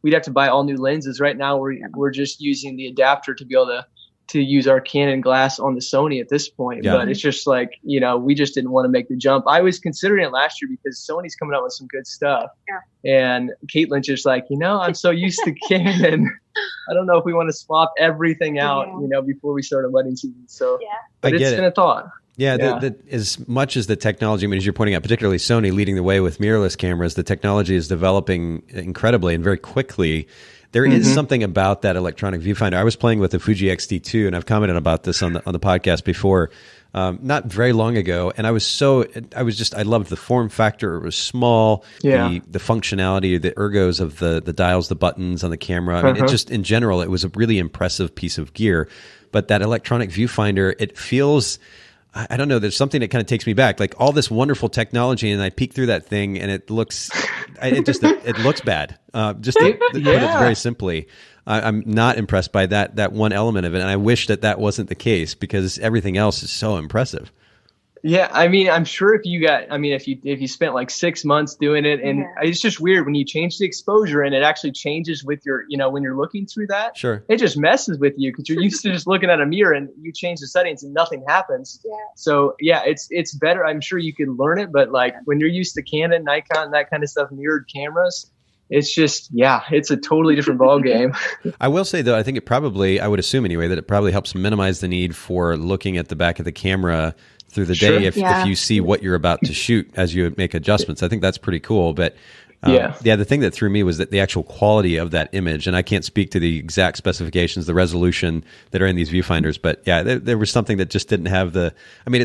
we'd have to buy all new lenses. Right now, we're just using the adapter to be able to use our Canon glass on the Sony at this point. But it's just like, we just didn't want to make the jump. I was considering it last year because Sony's coming out with some good stuff. And Caitlin's just like, I'm so used to Canon. I don't know if we want to swap everything out, before we start a wedding season. So but it's been a thought. As much as the technology, as you're pointing out, particularly Sony leading the way with mirrorless cameras, the technology is developing incredibly and very quickly. There is something about that electronic viewfinder. I was playing with the Fuji X-T2, and I've commented about this on the podcast before, not very long ago. And I loved the form factor. It was small, the functionality, the ergos of the dials, the buttons on the camera. It just, in general, it was a really impressive piece of gear. But that electronic viewfinder, it feels, I don't know, there's something that kind of takes me back, like all this wonderful technology, and I peek through that thing and it looks bad. Just to put it very simply, I'm not impressed by that one element of it. And I wish that wasn't the case because everything else is so impressive. Yeah, I'm sure if you spent like 6 months doing it, and it's just weird when you change the exposure and it actually changes with your, when you're looking through that, it just messes with you because you're used to just looking at a mirror and you change the settings and nothing happens. So it's better. I'm sure you can learn it, but like when you're used to Canon, Nikon, that kind of stuff, mirrored cameras, it's just, it's a totally different ball game. I will say though, I think I would assume anyway, that it probably helps minimize the need for looking at the back of the camera through the day if you see what you're about to shoot as you make adjustments. I think that's pretty cool. But the thing that threw me was that the actual quality of that image, and I can't speak to the exact specifications, the resolution that are in these viewfinders, but there was something that just didn't have it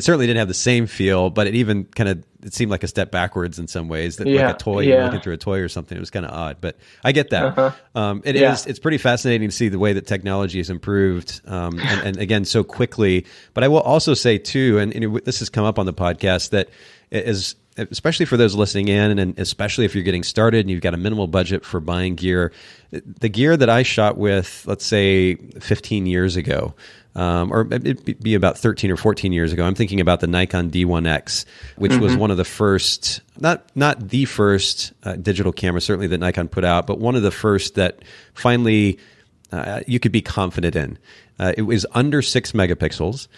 certainly didn't have the same feel, but it seemed like a step backwards in some ways, that like a toy, you're looking through a toy or something. It was kind of odd, but I get that. It's pretty fascinating to see the way that technology has improved, and again, so quickly. But I will also say too, and this has come up on the podcast, that is, especially for those listening in, and especially if you're getting started and you've got a minimal budget for buying gear, the gear that I shot with, let's say 15 years ago, or it'd be about 13 or 14 years ago, I'm thinking about the Nikon D1X, which was one of the first, not the first digital camera, certainly that Nikon put out, but one of the first that finally you could be confident in. It was under 6 megapixels,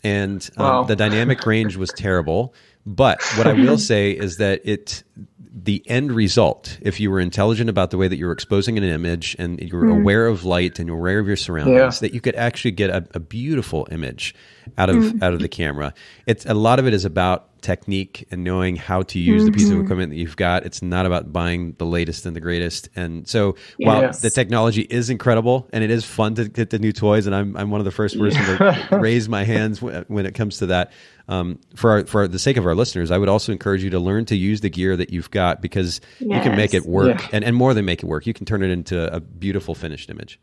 and the dynamic range was terrible. But what I will say is that the end result, if you were intelligent about the way that you were exposing an image and you were aware of light and you're aware of your surroundings, that you could actually get a beautiful image out of the camera. A lot of it is about technique and knowing how to use the piece of equipment that you've got. It's not about buying the latest and the greatest. And so while the technology is incredible and it is fun to get the new toys, and I'm one of the first person to raise my hands when it comes to that, for the sake of our listeners, I would also encourage you to learn to use the gear that you've got, because you can make it work, and more than make it work, you can turn it into a beautiful finished image.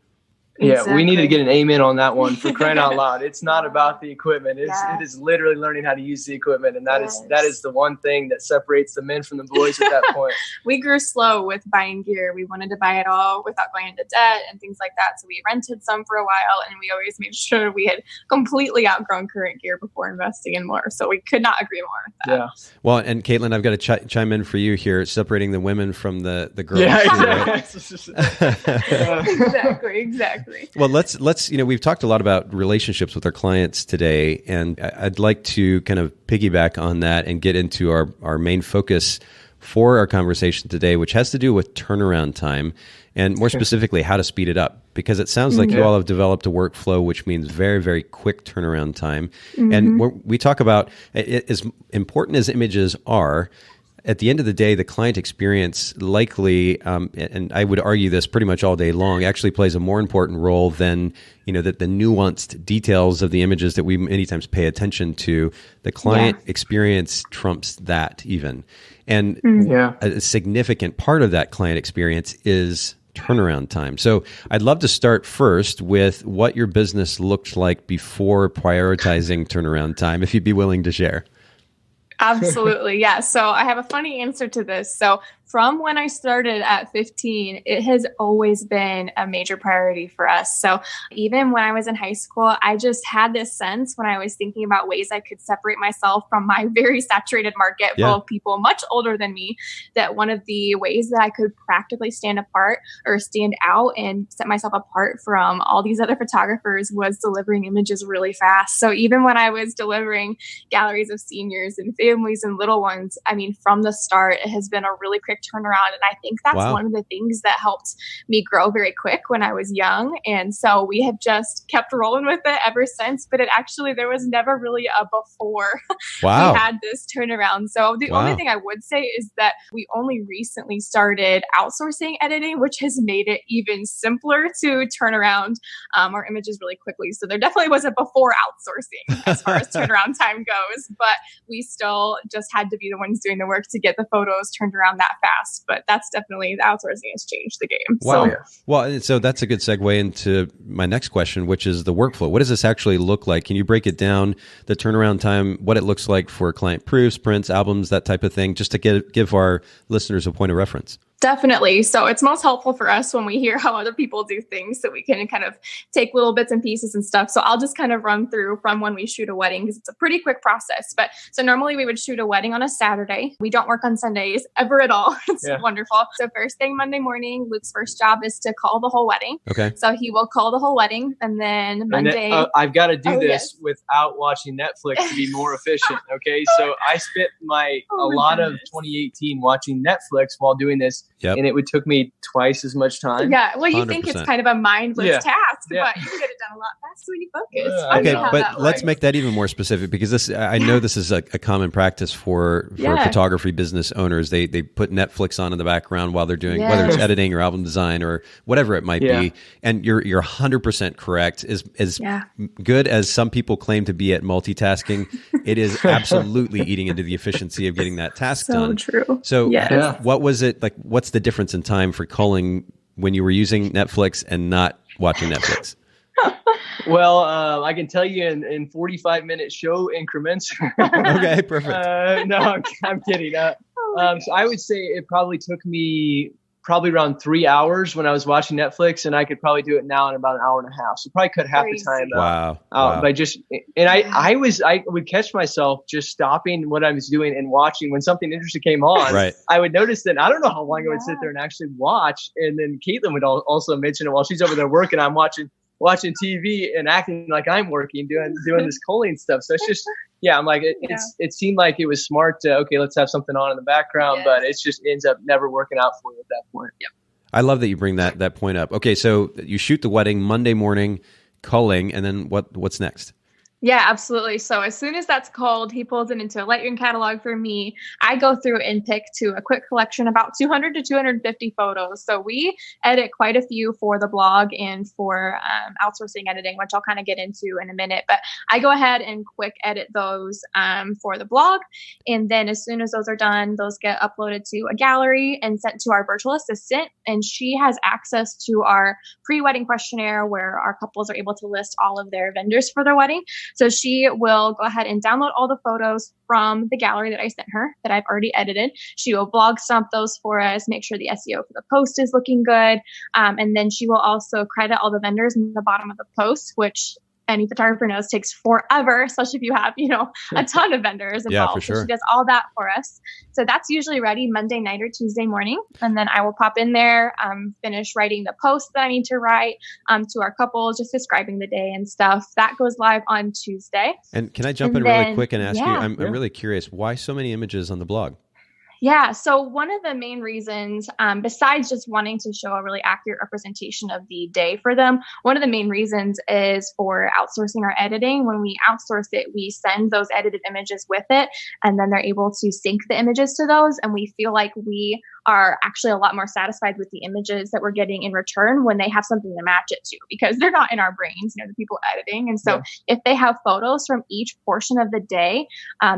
Yeah, we need to get an amen on that one, for crying out loud. It's not about the equipment. It is literally learning how to use the equipment. And that is the one thing that separates the men from the boys at that point. We grew slow with buying gear. We wanted to buy it all without going into debt and things like that. So we rented some for a while, and we always made sure we had completely outgrown current gear before investing in more. So we could not agree more with that. Yeah. Well, and Caitlin, I've got to chime in for you here, separating the women from the girls. Yeah, Exactly. Well, let's we've talked a lot about relationships with our clients today, and I'd like to kind of piggyback on that and get into our main focus for our conversation today, which has to do with turnaround time, and more specifically, how to speed it up. Because it sounds like you all have developed a workflow, which means very, very quick turnaround time. And we talk about it, as important as images are, at the end of the day, the client experience likely, and I would argue this pretty much all day long, actually plays a more important role than the nuanced details of the images that we many times pay attention to. The client experience trumps that even. And a significant part of that client experience is turnaround time. So I'd love to start first with what your business looked like before prioritizing turnaround time, if you'd be willing to share. Absolutely. Yeah. So I have a funny answer to this. So from when I started at 15, it has always been a major priority for us. So even when I was in high school, I just had this sense when I was thinking about ways I could separate myself from my very saturated market full of people much older than me, that one of the ways that I could practically stand apart or stand out and set myself apart from all these other photographers was delivering images really fast. So even when I was delivering galleries of seniors and families and little ones, I mean, from the start, it has been a really quick turnaround. And I think that's one of the things that helped me grow very quick when I was young. And so we have just kept rolling with it ever since. But there was never really a before we had this turnaround. So the only thing I would say is that we only recently started outsourcing editing, which has made it even simpler to turn around our images really quickly. So there definitely was a before outsourcing as far as turnaround time goes, but we still just had to be the ones doing the work to get the photos turned around that fast. But that's definitely, the outsourcing has changed the game. Wow. Well, so that's a good segue into my next question, which is the workflow. What does this actually look like? Can you break it down, the turnaround time, what it looks like for client proofs, prints, albums, that type of thing, just to give our listeners a point of reference? Definitely. So it's most helpful for us when we hear how other people do things, so we can kind of take little bits and pieces and stuff. So I'll just kind of run through from when we shoot a wedding, because it's a pretty quick process. But so normally we would shoot a wedding on a Saturday. We don't work on Sundays ever at all. It's wonderful. So first thing Monday morning, Luke's first job is to call the whole wedding. Okay. So he will call the whole wedding, and then Monday. I've got to do this without watching Netflix to be more efficient. Okay. So I spent a lot of 2018 watching Netflix while doing this. And it took me twice as much time. Yeah. Well, you 100%. Think it's kind of a mindless task, but you can get it done a lot faster when you focus. Okay, but let's make that even more specific, because I know this is a common practice for photography business owners. They put Netflix on in the background while they're doing, whether it's editing or album design or whatever it might be. And you're 100% correct. As good as some people claim to be at multitasking, it is absolutely eating into the efficiency of getting that task done. So true. So what was it like? What's the difference in time for culling when you were using Netflix and not watching Netflix? Well, I can tell you in 45-minute show increments. Okay, perfect. No, I'm kidding. So I would say it probably took me around 3 hours when I was watching Netflix, and I could probably do it now in about an hour and a half. So probably cut half the time out. By just, and I would catch myself just stopping what I was doing and watching when something interesting came on. Right. I would notice that I don't know how long I would sit there and actually watch. And then Caitlin would also mention it while she's over there working. I'm watching TV and acting like I'm working, doing this culling stuff. So it's just, I'm like, it seemed like it was smart to, let's have something on in the background, but it just ends up never working out for you at that point. Yep. I love that you bring that point up. Okay. So you shoot the wedding Monday morning, culling, and then what's next? Yeah, absolutely. So as soon as that's called, he pulls it into a Lightroom catalog for me. I go through and pick to a quick collection, about 200 to 250 photos. So we edit quite a few for the blog and for outsourcing editing, which I'll kind of get into in a minute. But I go ahead and quick edit those for the blog. And then as soon as those are done, those get uploaded to a gallery and sent to our virtual assistant. And she has access to our pre-wedding questionnaire where our couples are able to list all of their vendors for their wedding. So she will go ahead and download all the photos from the gallery that I sent her that I've already edited. She will blog stomp those for us, make sure the SEO for the post is looking good. And then she will also credit all the vendors in the bottom of the post, which any photographer knows takes forever, especially if you have, a ton of vendors involved. Yeah, for sure. So she does all that for us. So that's usually ready Monday night or Tuesday morning. And then I will pop in there, finish writing the post that I need to write to our couples, just describing the day and stuff. That goes live on Tuesday. And can I jump in really quick and ask you, I'm really curious, why so many images on the blog? Yeah. So one of the main reasons, besides just wanting to show a really accurate representation of the day for them, one of the main reasons is for outsourcing our editing. When we outsource it, we send those edited images with it, and then they're able to sync the images to those. And we feel like we are actually a lot more satisfied with the images that we're getting in return when they have something to match it to, because they're not in our brains, the people editing. And so if they have photos from each portion of the day,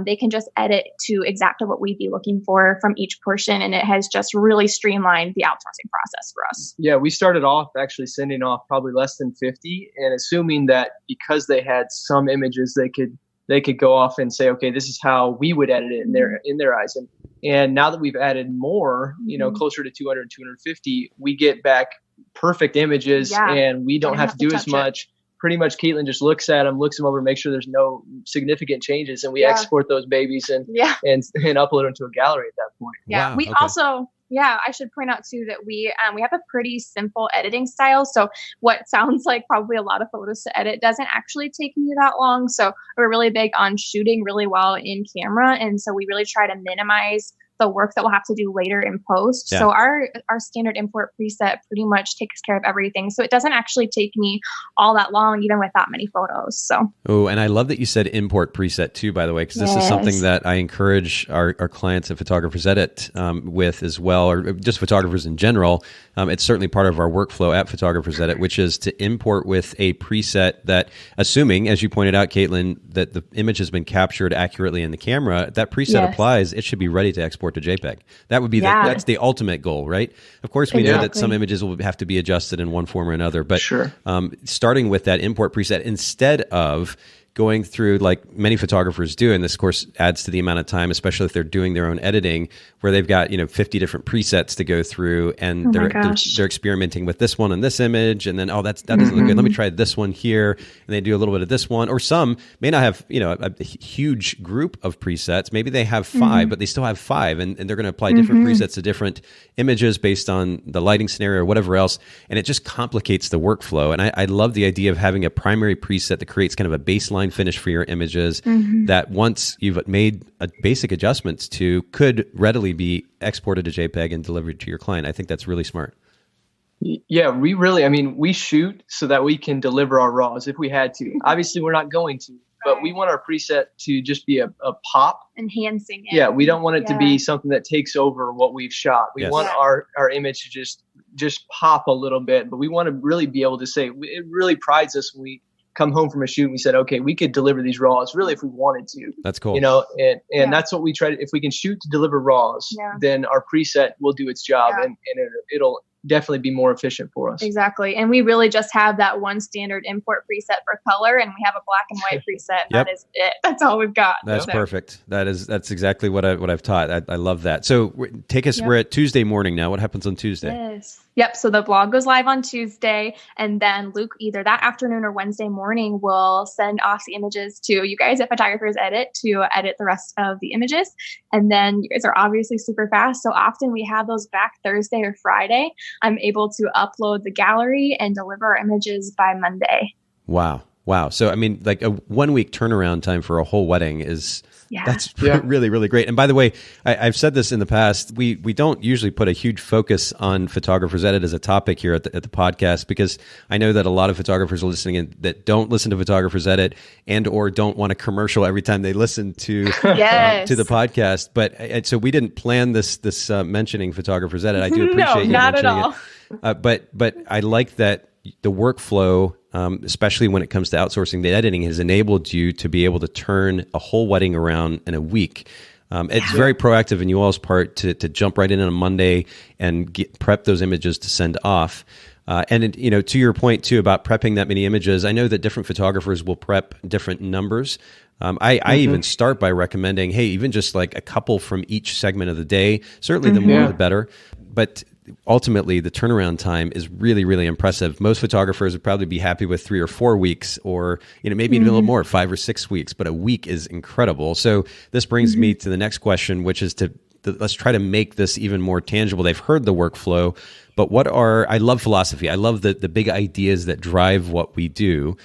they can just edit to exactly what we'd be looking for from each portion. And it has just really streamlined the outsourcing process for us. Yeah, we started off actually sending off probably less than 50 and assuming that because they had some images, they could go off and say, okay, this is how we would edit it in their eyes. And now that we've added more, closer to 200, 250, we get back perfect images and we don't have to do as much. Pretty much Caitlin just looks them over, make sure there's no significant changes, and we export those babies and upload them to a gallery at that point. Yeah, wow, also, I should point out too that we have a pretty simple editing style. So what sounds like probably a lot of photos to edit doesn't actually take me that long. So we're really big on shooting really well in camera, and so we really try to minimize the work that we'll have to do later in post. So our standard import preset pretty much takes care of everything. So it doesn't actually take me all that long, even with that many photos. So. Oh, and I love that you said import preset too, by the way, because this is something that I encourage our clients at Photographers Edit with as well, or just photographers in general. It's certainly part of our workflow at Photographers Edit, which is to import with a preset that, assuming, as you pointed out, Caitlin, that the image has been captured accurately in the camera, that preset applies, it should be ready to export to JPEG. That would be that's the ultimate goal, right? Of course, we know that some images will have to be adjusted in one form or another, but starting with that import preset instead of going through like many photographers do, and this of course adds to the amount of time, especially if they're doing their own editing, where they've got 50 different presets to go through, and they're experimenting with this one and this image, and then that doesn't look good. Let me try this one here, and they do a little bit of this one. Or some may not have a huge group of presets. Maybe they have 5, but they still have 5, and they're going to apply different presets to different images based on the lighting scenario or whatever else, and it just complicates the workflow. And I love the idea of having a primary preset that creates kind of a baseline finish for your images that once you've made basic adjustments to could readily be exported to JPEG and delivered to your client. I think that's really smart. Yeah, we shoot so that we can deliver our RAWs if we had to. Obviously, we're not going to, but we want our preset to just be a pop. Enhancing it. Yeah, we don't want it to be something that takes over what we've shot. We want our image to just pop a little bit, but we want to really be able to say, it really prides us when we come home from a shoot and we said, okay, we could deliver these RAWs really if we wanted to. That's cool. And that's what we try to, if we can shoot to deliver RAWs, then our preset will do its job and it'll definitely be more efficient for us. Exactly. And we really just have that one standard import preset for color, and we have a black and white preset. That is it. That's all we've got. That's perfect. That's exactly what I've taught. I love that. So take us, we're at Tuesday morning now. What happens on Tuesday? Yes. Yep. So the blog goes live on Tuesday, and then Luke either that afternoon or Wednesday morning will send off the images to you guys at Photographers Edit to edit the rest of the images. And then you guys are obviously super fast. So often we have those back Thursday or Friday. I'm able to upload the gallery and deliver our images by Monday. Wow. Wow. So, I mean, like a 1 week turnaround time for a whole wedding that's really, really great. And by the way, I've said this in the past, we don't usually put a huge focus on Photographer's Edit as a topic here at the podcast, because I know that a lot of photographers are listening in that don't listen to Photographer's Edit and or don't want a commercial every time they listen to to the podcast. But so we didn't plan this mentioning Photographer's Edit. I do appreciate you not mentioning at all. But I like that the workflow, especially when it comes to outsourcing the editing, has enabled you to be able to turn a whole wedding around in a week. It's very proactive in you all's part to jump right in on a Monday and prep those images to send off. And to your point too about prepping that many images, I know that different photographers will prep different numbers. I even start by recommending, hey, even just like a couple from each segment of the day. Certainly the more the better. But ultimately, the turnaround time is really, really impressive. Most photographers would probably be happy with 3 or 4 weeks, or maybe even a little more, 5 or 6 weeks. But a week is incredible. So this brings me to the next question, which is let's try to make this even more tangible. They've heard the workflow, but I love philosophy. I love the big ideas that drive what we do.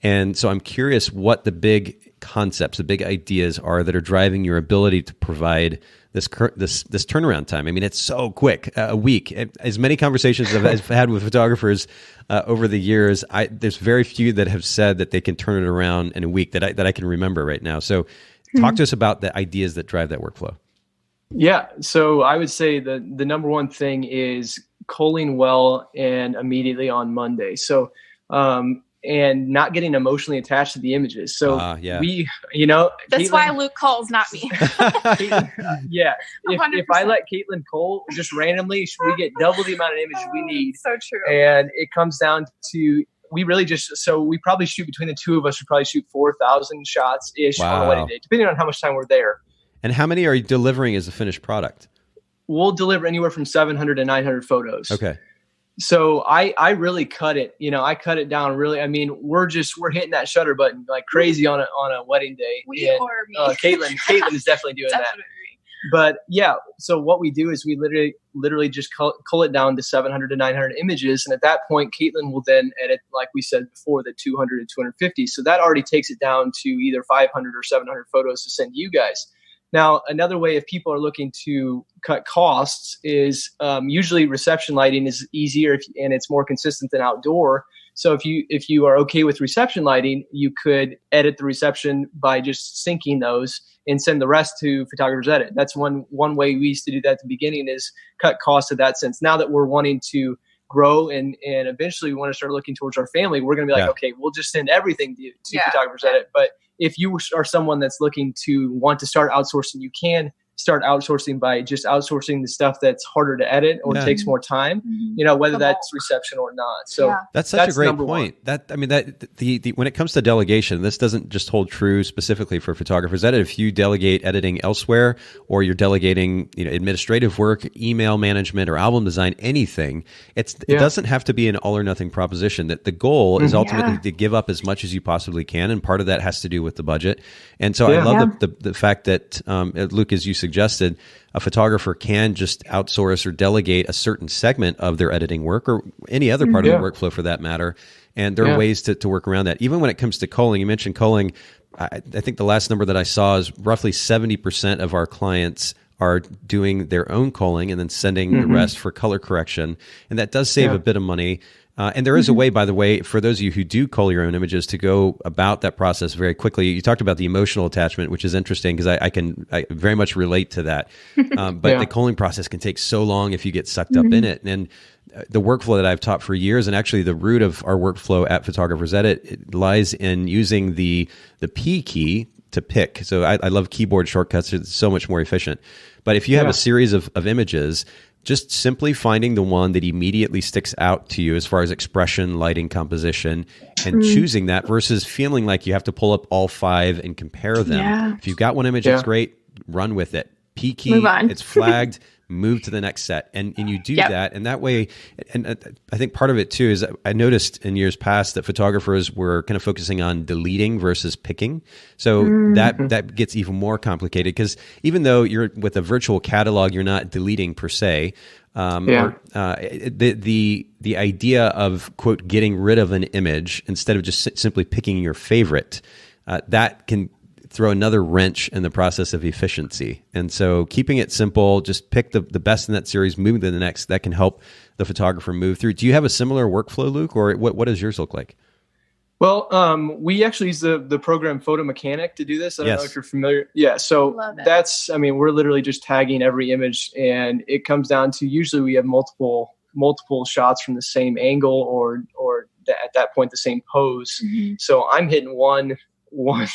And so I'm curious what the big concepts, the big ideas are that are driving your ability to provide this turnaround time. I mean, it's so quick, a week. As many conversations as I've had with photographers over the years, there's very few that have said that they can turn it around in a week that I can remember right now. So talk to us about the ideas that drive that workflow. Yeah. So I would say the number one thing is culling well and immediately on Monday. So, and not getting emotionally attached to the images. So that's Caitlin, why Luke calls, not me. If I let Caitlin cull just randomly, we get double the amount of images we need. So true. And it comes down to, we probably shoot between the two of us, we probably shoot 4,000 shots ish on a wedding day, depending on how much time we're there. And how many are you delivering as a finished product? We'll deliver anywhere from 700 to 900 photos. Okay. So I really cut it. I cut it down really. I mean, we're hitting that shutter button like crazy on a wedding day. Or me. Caitlin is definitely doing that. But yeah, so what we do is we literally just cull it down to 700 to 900 images. And at that point, Caitlin will then edit, like we said before, the 200 to 250. So that already takes it down to either 500 or 700 photos to send you guys. Now, another way if people are looking to cut costs is usually reception lighting is easier and it's more consistent than outdoor. So if you are okay with reception lighting, you could edit the reception by just syncing those and send the rest to Photographer's Edit. That's one way we used to do that at the beginning, is cut costs in that sense. Now that we're wanting to grow and eventually we want to start looking towards our family, we're going to be like, okay, we'll just send everything to Photographer's Edit. But if you are someone that's looking to want to start outsourcing, you can start outsourcing by just outsourcing the stuff that's harder to edit or takes more time, whether that's reception or not. So that's such a great point. When it comes to delegation, this doesn't just hold true specifically for Photographer's Edit. If you delegate editing elsewhere, or you're delegating, administrative work, email management, or album design, anything, it doesn't have to be an all or nothing proposition. That the goal is ultimately to give up as much as you possibly can, and part of that has to do with the budget. And so I love the fact that Luke, as you suggested, a photographer can just outsource or delegate a certain segment of their editing work, or any other part of the workflow for that matter. And there are ways to work around that. Even when it comes to culling, you mentioned culling. I think the last number that I saw is roughly 70% of our clients are doing their own culling and then sending the rest for color correction. And that does save a bit of money. And there is a way, by the way, for those of you who do cull your own images, to go about that process very quickly. You talked about the emotional attachment, which is interesting because I very much relate to that. But the culling process can take so long if you get sucked up in it. And the workflow that I've taught for years, and actually the root of our workflow at Photographer's Edit, it lies in using the P key to pick. So I love keyboard shortcuts. It's so much more efficient. But if you have a series of images, just simply finding the one that immediately sticks out to you as far as expression, lighting, composition, and choosing that versus feeling like you have to pull up all 5 and compare them. If you've got one image that's great, run with it. P key, it's flagged, move to the next set. And you do that. And that way, and I think part of it too is I noticed in years past that photographers were kind of focusing on deleting versus picking. So that gets even more complicated, because even though you're with a virtual catalog, you're not deleting per se. The idea of, quote, getting rid of an image instead of just simply picking your favorite, that can throw another wrench in the process of efficiency. And so keeping it simple, just pick the best in that series, move to the next, that can help the photographer move through. Do you have a similar workflow, Luke, or what does yours look like? Well, we actually use the program Photo Mechanic to do this. I don't know if you're familiar. Yeah. So we're literally just tagging every image, and it comes down to, usually we have multiple shots from the same angle or at that point, the same pose. So I'm hitting one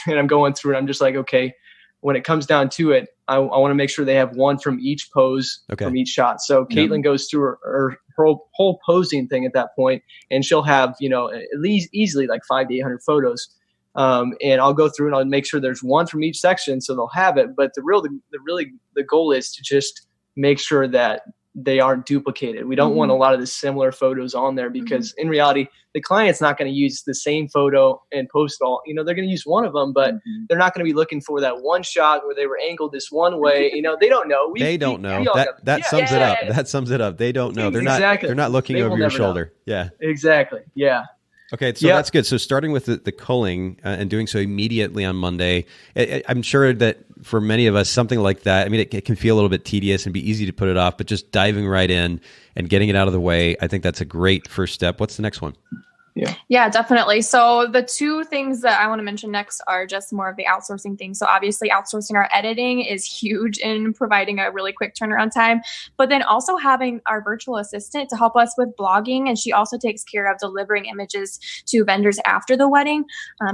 and I'm going through, and I'm just like, okay, when it comes down to it, I want to make sure they have one from each pose, from each shot. So Caitlin goes through her whole posing thing at that point, and she'll have, at least easily like 500 to 800 photos. And I'll go through and I'll make sure there's one from each section, so they'll have it. But the goal is to just make sure that they aren't duplicated. We don't want a lot of the similar photos on there, because in reality, the client's not going to use the same photo and post all. They're going to use one of them, but they're not going to be looking for that one shot where they were angled this one way. They don't know. They don't know. That sums it up. That sums it up. They don't know. They're not looking over your shoulder. Know. Yeah. Exactly. Yeah. Okay, so that's good. So starting with the culling and doing so immediately on Monday, I'm sure that for many of us, something like that, I mean, it can feel a little bit tedious and be easy to put it off, but just diving right in and getting it out of the way, I think that's a great first step. What's the next one? Yeah, definitely. So the two things that I want to mention next are just more of the outsourcing thing. So obviously outsourcing our editing is huge in providing a really quick turnaround time, but then also having our virtual assistant to help us with blogging. And she also takes care of delivering images to vendors after the wedding.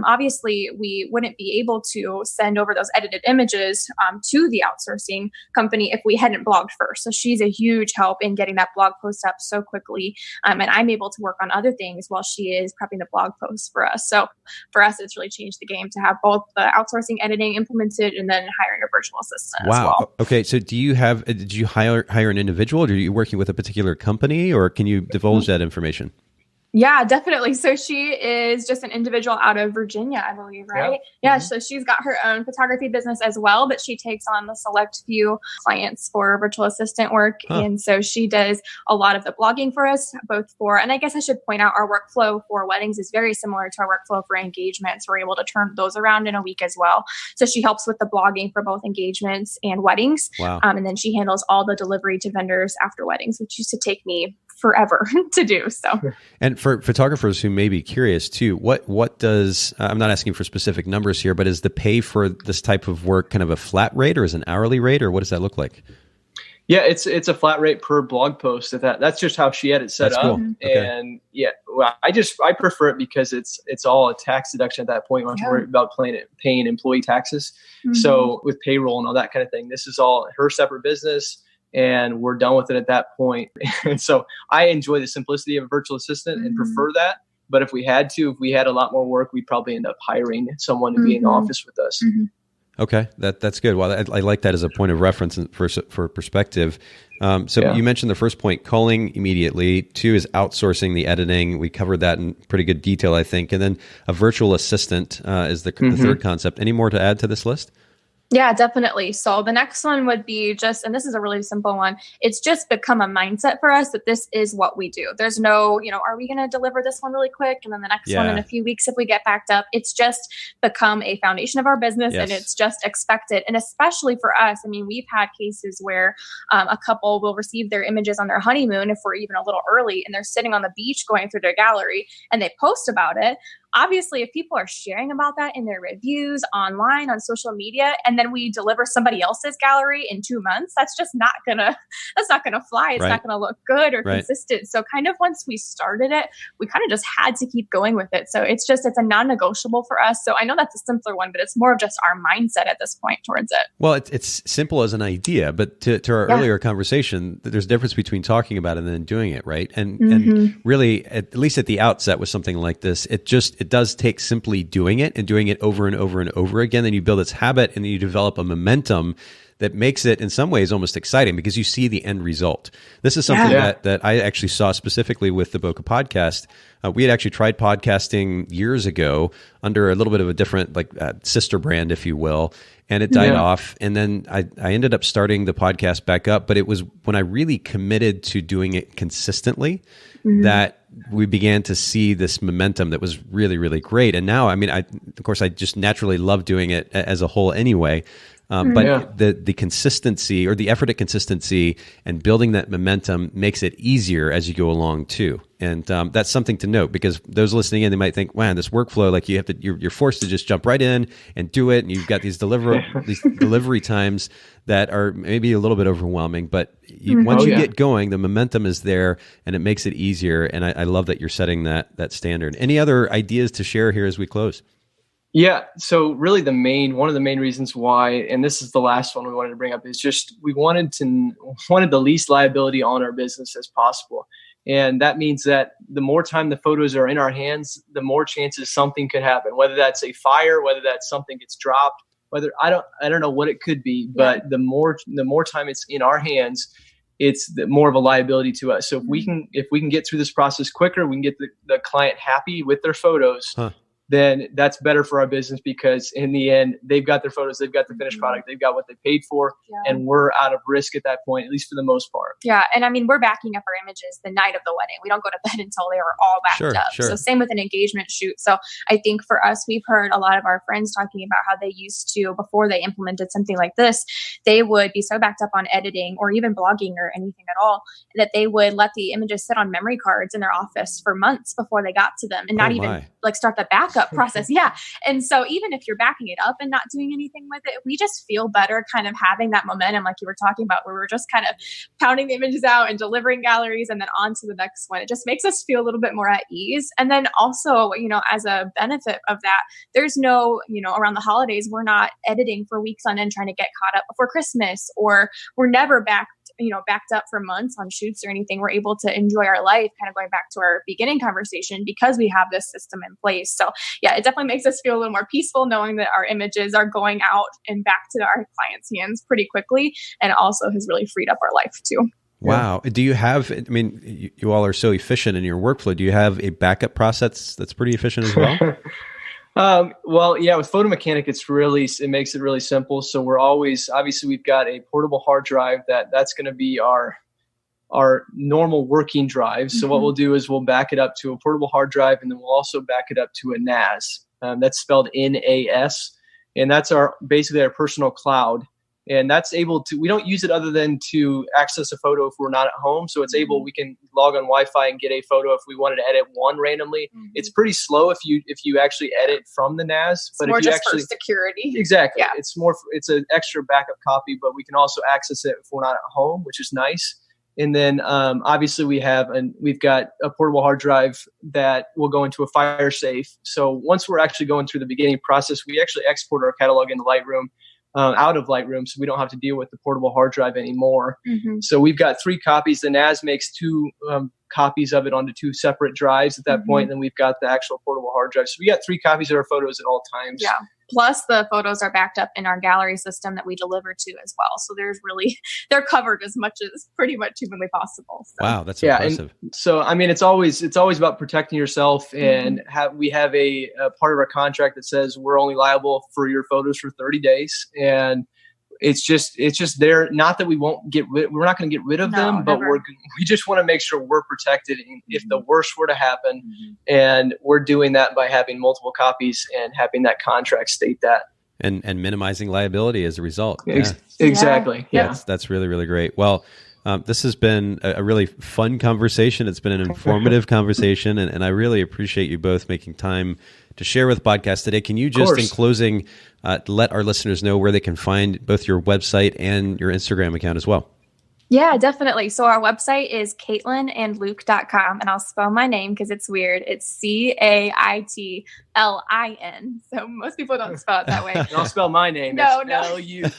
Obviously we wouldn't be able to send over those edited images to the outsourcing company if we hadn't blogged first. So she's a huge help in getting that blog post up so quickly. And I'm able to work on other things while she is prepping the blog posts for us. So for us, it's really changed the game to have both the outsourcing editing implemented and then hiring a virtual assistant as well. Okay. So did you hire an individual, or are you working with a particular company, or can you divulge that information? Yeah, definitely. So she is just an individual out of Virginia, I believe, right? Yeah. So she's got her own photography business as well, but she takes on the select few clients for virtual assistant work. And so she does a lot of the blogging for us, and I guess I should point out our workflow for weddings is very similar to our workflow for engagements. We're able to turn those around in a week as well. So she helps with the blogging for both engagements and weddings. Wow. And then she handles all the delivery to vendors after weddings, which used to take me forever to do. So, and for photographers who may be curious too, what does, I'm not asking for specific numbers here, but is the pay for this type of work kind of a flat rate, or is it an hourly rate, or what does that look like? Yeah, it's a flat rate per blog post. That's just how she had it set up. Cool. Okay. And I prefer it because it's all a tax deduction at that point. We don't have to worry about paying employee taxes. So with payroll and all that kind of thing, this is all her separate business, and we're done with it at that point. And so I enjoy the simplicity of a virtual assistant and prefer that. But if we had a lot more work, we'd probably end up hiring someone to be in the office with us. Okay, that's good. Well, I like that as a point of reference for perspective. You mentioned the first point, culling immediately. 2 is outsourcing the editing. We covered that in pretty good detail, I think. And then a virtual assistant is the third concept. Any more to add to this list? Yeah, definitely. So the next one would be and this is a really simple one. It's just become a mindset for us that this is what we do. There's no, are we going to deliver this one really quick and then the next one in a few weeks if we get backed up? It's just become a foundation of our business, and it's just expected. And especially for us, I mean, we've had cases where a couple will receive their images on their honeymoon if we're even a little early, and they're sitting on the beach going through their gallery and they post about it. Obviously, if people are sharing about that in their reviews online on social media, and then we deliver somebody else's gallery in 2 months, that's not gonna fly. It's not gonna look good or consistent. So kind of once we started it, we kind of just had to keep going with it. So it's a non-negotiable for us. So I know that's a simpler one, but it's more of just our mindset at this point towards it. Well, it's simple as an idea, but to our earlier conversation, there's a difference between talking about it and then doing it, right? And really, at least at the outset with something like this, it does take simply doing it and doing it over and over and over again. Then you build its habit, and then you develop a momentum that makes it in some ways almost exciting because you see the end result. This is something that I actually saw specifically with the Bokeh Podcast. We had actually tried podcasting years ago under a little bit of a different sister brand, if you will, and it died off. And then I ended up starting the podcast back up, but it was when I really committed to doing it consistently that we began to see this momentum that was really, really great. And now, I mean, of course, I just naturally love doing it as a whole anyway. But the consistency or the effort at consistency and building that momentum makes it easier as you go along too. And that's something to note because those listening in, they might think, wow, this workflow, like you're forced to just jump right in and do it. And you've got these delivery times that are maybe a little bit overwhelming, but once you get going, the momentum is there and it makes it easier. And I love that you're setting that standard. Any other ideas to share here as we close? Yeah. So really one of the main reasons why, and this is the last one we wanted to bring up, is just we wanted the least liability on our business as possible. And that means that the more time the photos are in our hands, the more chances something could happen, whether that's a fire, whether that's something gets dropped, whether I don't know what it could be, but the more time it's in our hands, it's more of a liability to us. So if we can get through this process quicker, we can get the client happy with their photos. Then that's better for our business because in the end, they've got their photos, they've got the finished product, they've got what they paid for, and we're out of risk at that point, at least for the most part. Yeah. And I mean, we're backing up our images the night of the wedding. We don't go to bed until they are all backed up. So same with an engagement shoot. So I think for us, we've heard a lot of our friends talking about how they used to, before they implemented something like this, they would be so backed up on editing or even blogging or anything at all, that they would let the images sit on memory cards in their office for months before they got to them and not even start the backup process. Yeah. And so even if you're backing it up and not doing anything with it, we just feel better kind of having that momentum like you were talking about, where we're just kind of pounding the images out and delivering galleries and then on to the next one. It just makes us feel a little bit more at ease. And then also, as a benefit of that, there's no, around the holidays, we're not editing for weeks on end trying to get caught up before Christmas, or we're never backed up for months on shoots or anything. We're able to enjoy our life, kind of going back to our beginning conversation, because we have this system in place. So yeah, it definitely makes us feel a little more peaceful knowing that our images are going out and back to our clients' hands pretty quickly, and also has really freed up our life too. Wow. Do you have, you all are so efficient in your workflow. Do you have a backup process that's pretty efficient as well? With Photo Mechanic, it makes it really simple. So obviously we've got a portable hard drive that's going to be our normal working drive. So what we'll do is we'll back it up to a portable hard drive, and then we'll also back it up to a NAS. That's spelled NAS, and that's basically our personal cloud. And that's we don't use it other than to access a photo if we're not at home. So we can log on Wi-Fi and get a photo if we wanted to edit one randomly. It's pretty slow if you actually edit from the NAS. But more if you just for security. Exactly. Yeah. It's an extra backup copy, but we can also access it if we're not at home, which is nice. And then obviously we've got a portable hard drive that will go into a fire safe. So once we're actually going through the beginning process, we actually export our catalog into Lightroom. Out of Lightroom, so we don't have to deal with the portable hard drive anymore. So we've got 3 copies. The NAS makes 2 copies of it onto 2 separate drives at that point. And then we've got the actual portable hard drive. So we got 3 copies of our photos at all times. Yeah. Plus the photos are backed up in our gallery system that we deliver to as well. So they're covered as much as pretty much humanly possible. So. Wow, that's impressive. And so, it's always about protecting yourself, and we have a part of our contract that says we're only liable for your photos for 30 days. And it's just there. Not that we're not going to get rid of them, but we just want to make sure we're protected if the worst were to happen. And we're doing that by having multiple copies and having that contract state that. And minimizing liability as a result. Exactly. Yeah. That's really, really great. Well, this has been a really fun conversation. It's been an informative conversation, and I really appreciate you both making time to share with the podcast today. Can you just, in closing, let our listeners know where they can find both your website and your Instagram account as well? Yeah, definitely. So our website is caitlinandluke.com, and I'll spell my name because it's weird. It's CAITLINandluke.com. Lin. So most people don't spell it that way. I'll spell my name. No, it's no. Luke.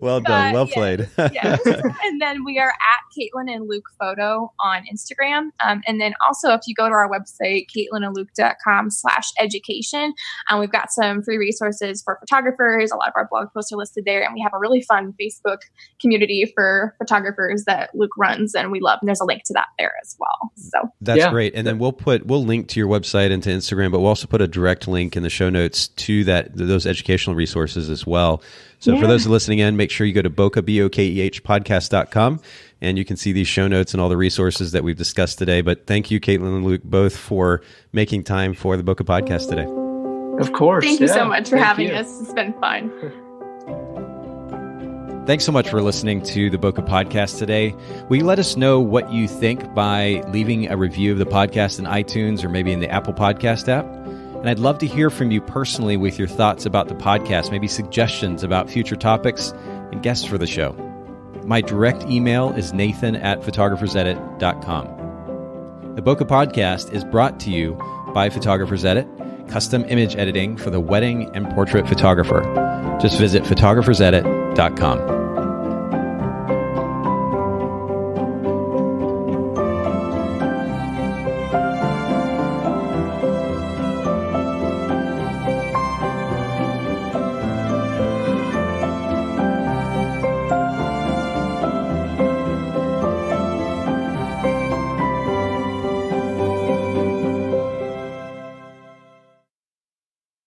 Well done. Well played. Yes. And then we are at Caitlin and Luke Photo on Instagram. And then also if you go to our website, caitlinandluke.com/education, we've got some free resources for photographers. A lot of our blog posts are listed there. And we have a really fun Facebook community for photographers that Luke runs and we love. And there's a link to that there as well. So that's great. And then we'll link to your website and to Instagram, but we'll also put a direct link in the show notes to those educational resources as well. So for those listening in, make sure you go to Bokeh, Bokeh podcast.com, and you can see these show notes and all the resources that we've discussed today. But thank you, Caitlin and Luke, both for making time for the Bokeh podcast today. Of course. Thank you so much for having us. It's been fun. Thanks so much for listening to the Bokeh Podcast today. Will you let us know what you think by leaving a review of the podcast in iTunes or maybe in the Apple Podcast app? And I'd love to hear from you personally with your thoughts about the podcast, maybe suggestions about future topics and guests for the show. My direct email is nathan@photographersedit.com. The Bokeh Podcast is brought to you by Photographers Edit, custom image editing for the wedding and portrait photographer. Just visit photographersedit.com.